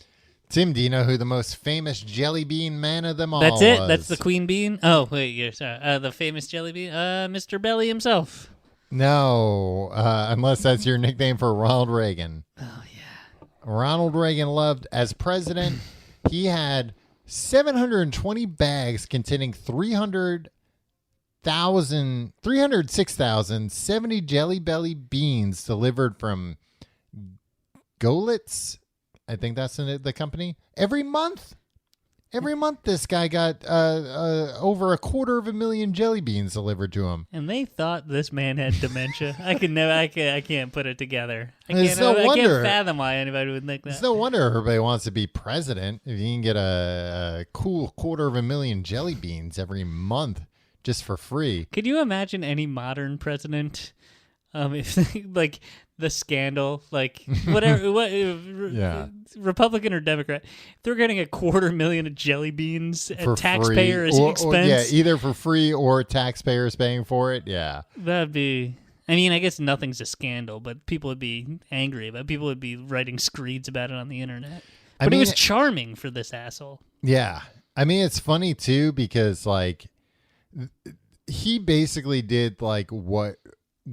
do you know who the most famous jelly bean man of them all That's it. was? That's the queen bean. Oh wait, yeah, sorry. The famous jelly bean. Mr. Belly himself. No, unless that's your nickname for Ronald Reagan. Oh yeah. Ronald Reagan loved, as president, he had 720 bags containing 306,070 Jelly Belly beans delivered from Golitz. I think that's the company. Every month. Every month, this guy got over 250,000 jelly beans delivered to him. And they thought this man had dementia. I can't put it together. I It's can't. no I wonder. can't fathom why anybody would think that. It's no wonder everybody wants to be president if you can get a cool 250,000 jelly beans every month just for free. Could you imagine any modern president, if like the scandal, like whatever, Yeah. Republican or Democrat, if they're getting 250,000 of jelly beans For at taxpayers' free. expense, Yeah, either for free or taxpayers paying for it. Yeah. that'd be. I mean, I guess nothing's a scandal, but people would be angry about it. People would be writing screeds about it on the internet. I But mean, it was charming for this asshole. Yeah. I mean, it's funny too because like he basically did like what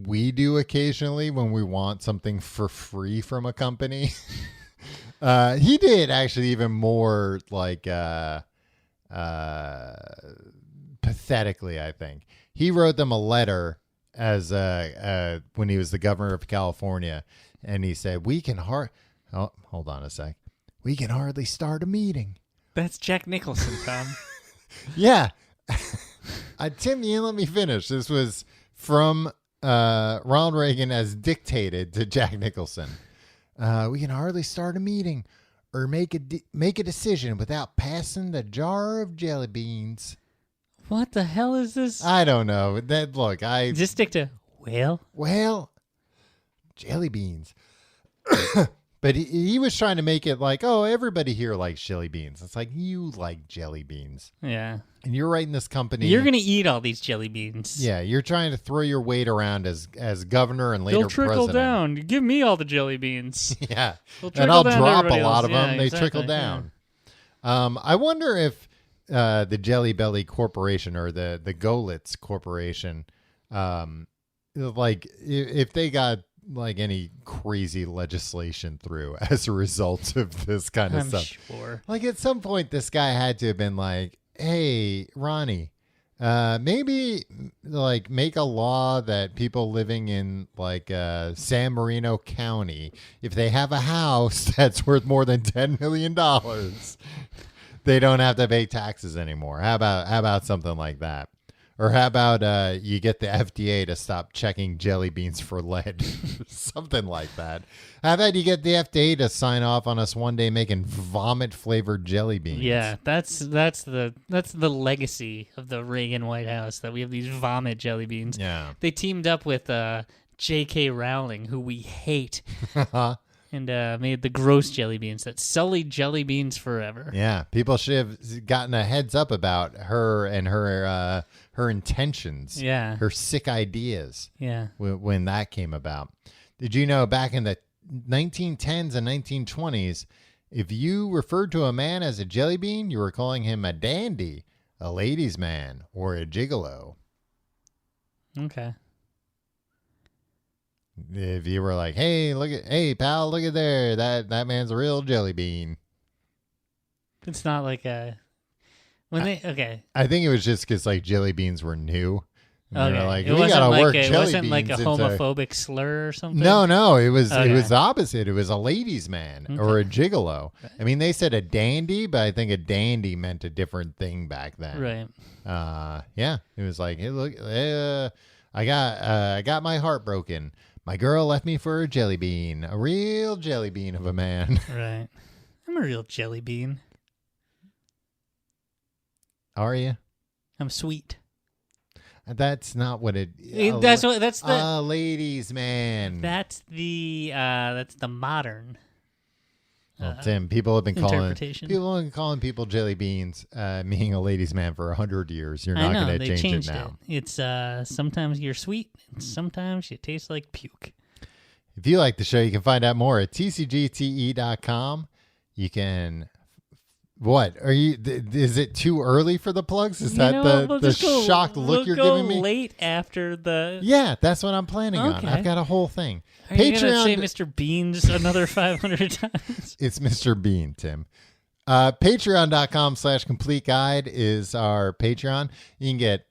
we do occasionally when we want something for free from a company. He did actually even more like pathetically, I think. He wrote them a letter as when he was the governor of California, and he said, "We can hold on a sec. We can hardly start a meeting." That's Jack Nicholson, Tom. Yeah. Tim, you didn't let me finish. This was from Ronald Reagan as dictated to Jack Nicholson. We can hardly start a meeting or make a decision without passing the jar of jelly beans. What the hell is this? I don't know. Look, Just stick to, well, jelly beans. But he was trying to make it like, oh, everybody here likes jelly beans. It's like, you like jelly beans. yeah. And you're writing this company. You're going to eat all these jelly beans. Yeah, you're trying to throw your weight around as governor and later They'll trickle president. down. Give me all the jelly beans. Yeah, They'll and trickle I'll down to drop a everybody lot else. of Yeah, them. They exactly, trickle yeah. down. I wonder if the Jelly Belly Corporation or the Golitz Corporation, like if they got like any crazy legislation through as a result of this kind of I'm stuff. sure. Like at some point, this guy had to have been like, "Hey, Ronnie, maybe like make a law that people living in like San Marino County, if they have a house that's worth more than $10 million, they don't have to pay taxes anymore. How about something like that?" Or how about you get the FDA to stop checking jelly beans for lead? Something like that. How about you get the FDA to sign off on us one day making vomit-flavored jelly beans? Yeah, that's the legacy of the Reagan White House, that we have these vomit jelly beans. Yeah. They teamed up with J.K. Rowling, who we hate, and made the gross jelly beans that sully jelly beans forever. Yeah. People should have gotten a heads up about her and her intentions. Yeah. Her sick ideas Yeah. when that came about. Did you know back in the 1910s and 1920s, if you referred to a man as a jelly bean, you were calling him a dandy, a ladies' man, or a gigolo. Okay. If you were like, hey pal, look at there, that man's a real jelly bean. It's not like a okay. I think it was just because like jelly beans were new. And they were like, It we wasn't gotta like work it jelly wasn't like a beans into- homophobic slur or something. No, it was Okay. the opposite. It was a ladies' man or a gigolo. I mean, they said a dandy, but I think a dandy meant a different thing back then. Right. Yeah, it was like, hey, look, I got my heart broken. My girl left me for a jelly bean, a real jelly bean of a man. Right. I'm a real jelly bean. Are you? I'm sweet. That's not what it. That's the ladies' man. that's the modern Well, Tim, people have been interpretation. calling people jelly beans, meaning a ladies' man for 100 years. You're I not know going to they change it changed now. It's sometimes you're sweet, and sometimes you taste like puke. If you like the show, you can find out more at tcgte.com. You can. What are you? Is it too early for the plugs? Is that the shocked look you're giving me? Late after the. Yeah, that's what I'm planning on. Okay. I've got a whole thing. Are you gonna Patreon. say Mr. Beans another 500 times? It's Mr. Bean, Tim. Patreon.com/complete guide is our Patreon. You can get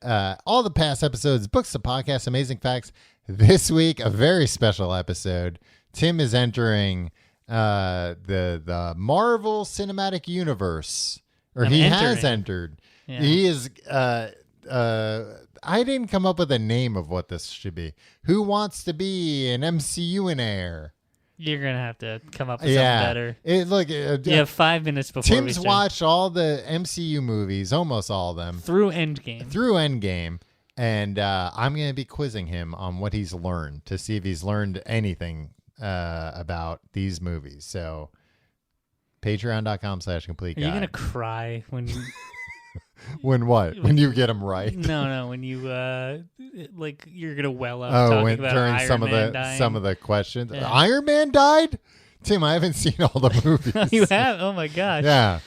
all the past episodes, books, the podcast, amazing facts. This week, a very special episode. Tim is entering the Marvel Cinematic Universe, or he has entered. Yeah. He is. I didn't come up with a name of what this should be. Who wants to be an MCU-inaire? You're gonna have to come up with something better. You have 5 minutes before Tim's we start. watched all the MCU movies, almost all of them, Through Endgame. And I'm going to be quizzing him on what he's learned to see if he's learned anything about these movies. So, patreon.com/complete Are guide. you gonna cry when you? When what? When you get them right? No. When you like you're gonna well up. Oh, talking when about during Iron some Man of dying. some of the questions. Yeah. Iron Man died? Tim, I haven't seen all the movies. You have? Oh my gosh. Yeah.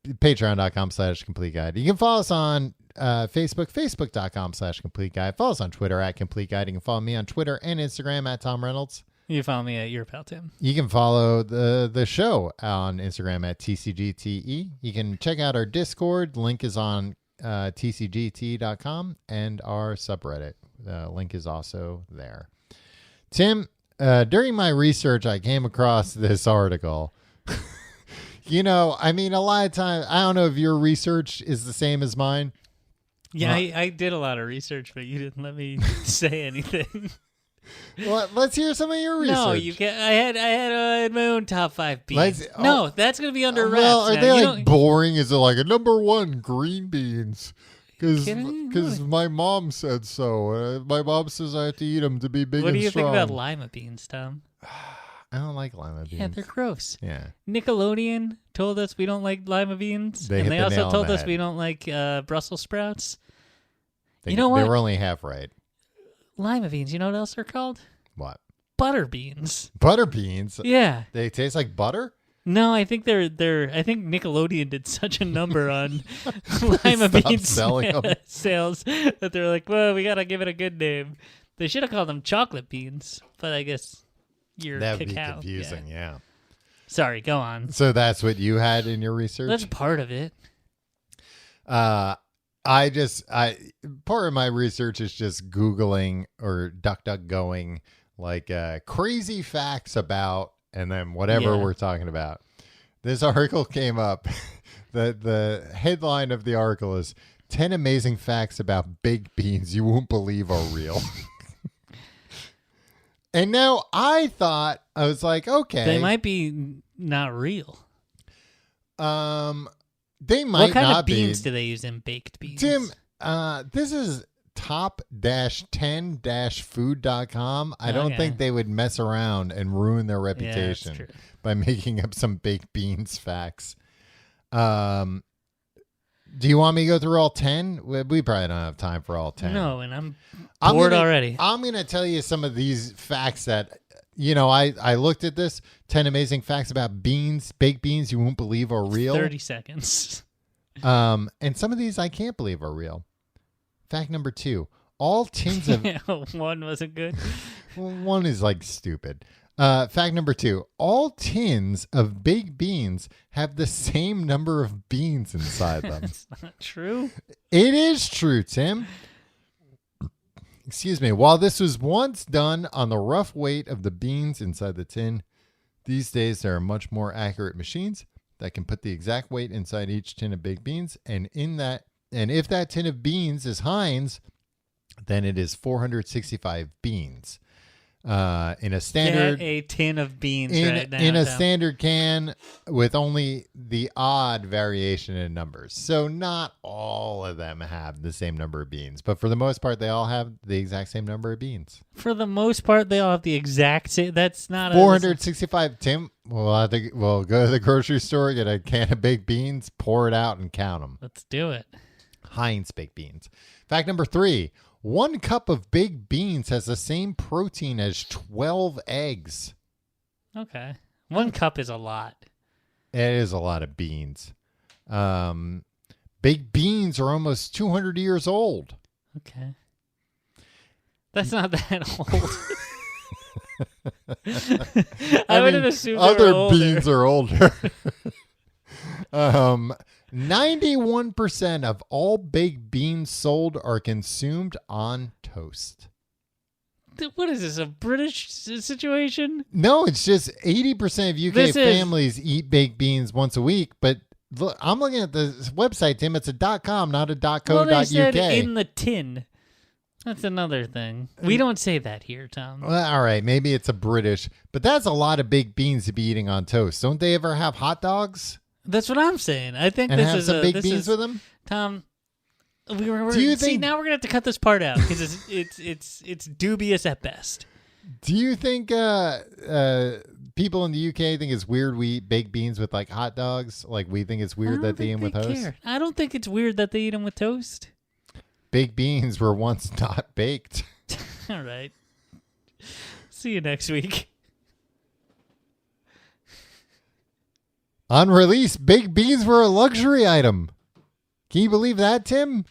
Patreon.com/complete guide. You can follow us on Facebook, Facebook.com/complete guide. Follow us on Twitter at complete guide. You can follow me on Twitter and Instagram at Tom Reynolds. You follow me at your pal Tim. You can follow the show on Instagram at TCGTE. You can check out our Discord. Link is on tcgt.com, and our subreddit. Link is also there. Tim, during my research, I came across this article. A lot of times, I don't know if your research is the same as mine. Yeah, I did a lot of research, but you didn't let me say anything. Well, let's hear some of your research. No, you can't. I had my own top 5 beans. Let's- No, that's gonna be under wraps. Well, are now. they You like don't- boring? Is it like a number 1 green beans? kidding? Because my mom said so. My mom says I have to eat them to be big What and do you strong. think about lima beans, Tom? I don't like lima beans. Yeah, they're gross. Yeah. Nickelodeon told us we don't like lima beans, They and hit they the also nail on told the us head. we don't like Brussels sprouts. They, You know what? They were only half right. Lima beans. You know what else they're called? What? Butter beans. Butter beans? Yeah. They taste like butter? No, I think they're. I think Nickelodeon did such a number on lima Stopped bean selling 'em. sales that they're like, well, we gotta give it a good name. They should have called them chocolate beans, but I guess you're That would be cacao. confusing, yeah. Sorry, go on. So that's what you had in your research? That's part of it. Part of my research is just Googling or DuckDuckGoing like crazy facts about, and then whatever Yeah. we're talking about. This article came up. The headline of the article is 10 amazing facts about baked beans you won't believe are real. And now I was like, okay. They might be not real. They might What kind not of beans be. do they use in baked beans? Tim, this is top-10-food.com. I don't Okay. think they would mess around and ruin their Yeah, that's reputation true. by making up some baked beans facts. Do you want me to go through all 10? We probably don't have time for all 10. No, and I'm I'm bored gonna- already. I'm going to tell you some of these facts that I looked at this 10 amazing facts about beans, baked beans you won't believe are real. 30 seconds. And some of these I can't believe are real. Fact number 2, all tins of One wasn't good. one is like stupid. Fact number 2, all tins of baked beans have the same number of beans inside them. That's not true. It is true, Tim. Excuse me. While this was once done on the rough weight of the beans inside the tin, these days there are much more accurate machines that can put the exact weight inside each tin of baked beans. And if that tin of beans is Heinz, then it is 465 beans. In a standard Get a tin of beans right now. in a standard can with only the odd variation in numbers. So not all of them have the same number of beans, but for the most part, they all have the exact same number of beans. For the most part, they all have the exact same. That's not 465. Tim, we'll go to the grocery store, get a can of baked beans, pour it out, and count them. Let's do it. Heinz baked beans. Fact number 3. 1 cup of baked beans has the same protein as 12 eggs. Okay. 1 cup is a lot. It is a lot of beans. Baked beans are almost 200 years old. Okay. That's not that old. I would have assumed other beans are older. 91% of all baked beans sold are consumed on toast. What is this, a British situation? No, it's just 80% of UK families eat baked beans once a week. But look, I'm looking at the website, Tim. It's a .com, not a .co.uk. Well, they said in the tin. That's another thing. We don't say that here, Tom. Well, all right, maybe it's a British, but that's a lot of baked beans to be eating on toast. Don't they ever have hot dogs? That's what I'm saying. I think And this have is some baked beans with them? Tom. Do you think now we're gonna have to cut this part out because it's dubious at best. Do you think people in the UK think it's weird we eat baked beans with like hot dogs? Like we think it's weird that they eat them with toast? I don't think it's weird that they eat them with toast. Baked beans were once not baked. All right. See you next week. On release, baked beans were a luxury item. Can you believe that, Tim?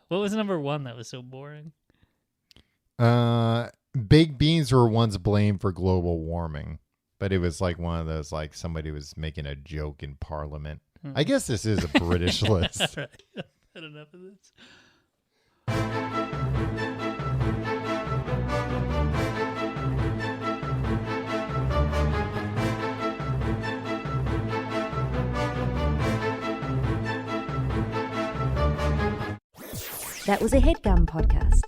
What was number 1 that was so boring? Baked beans were once blamed for global warming, but it was like one of those, like somebody was making a joke in Parliament. I guess this is a British list. All right. I've had enough of this. That was a HeadGum podcast.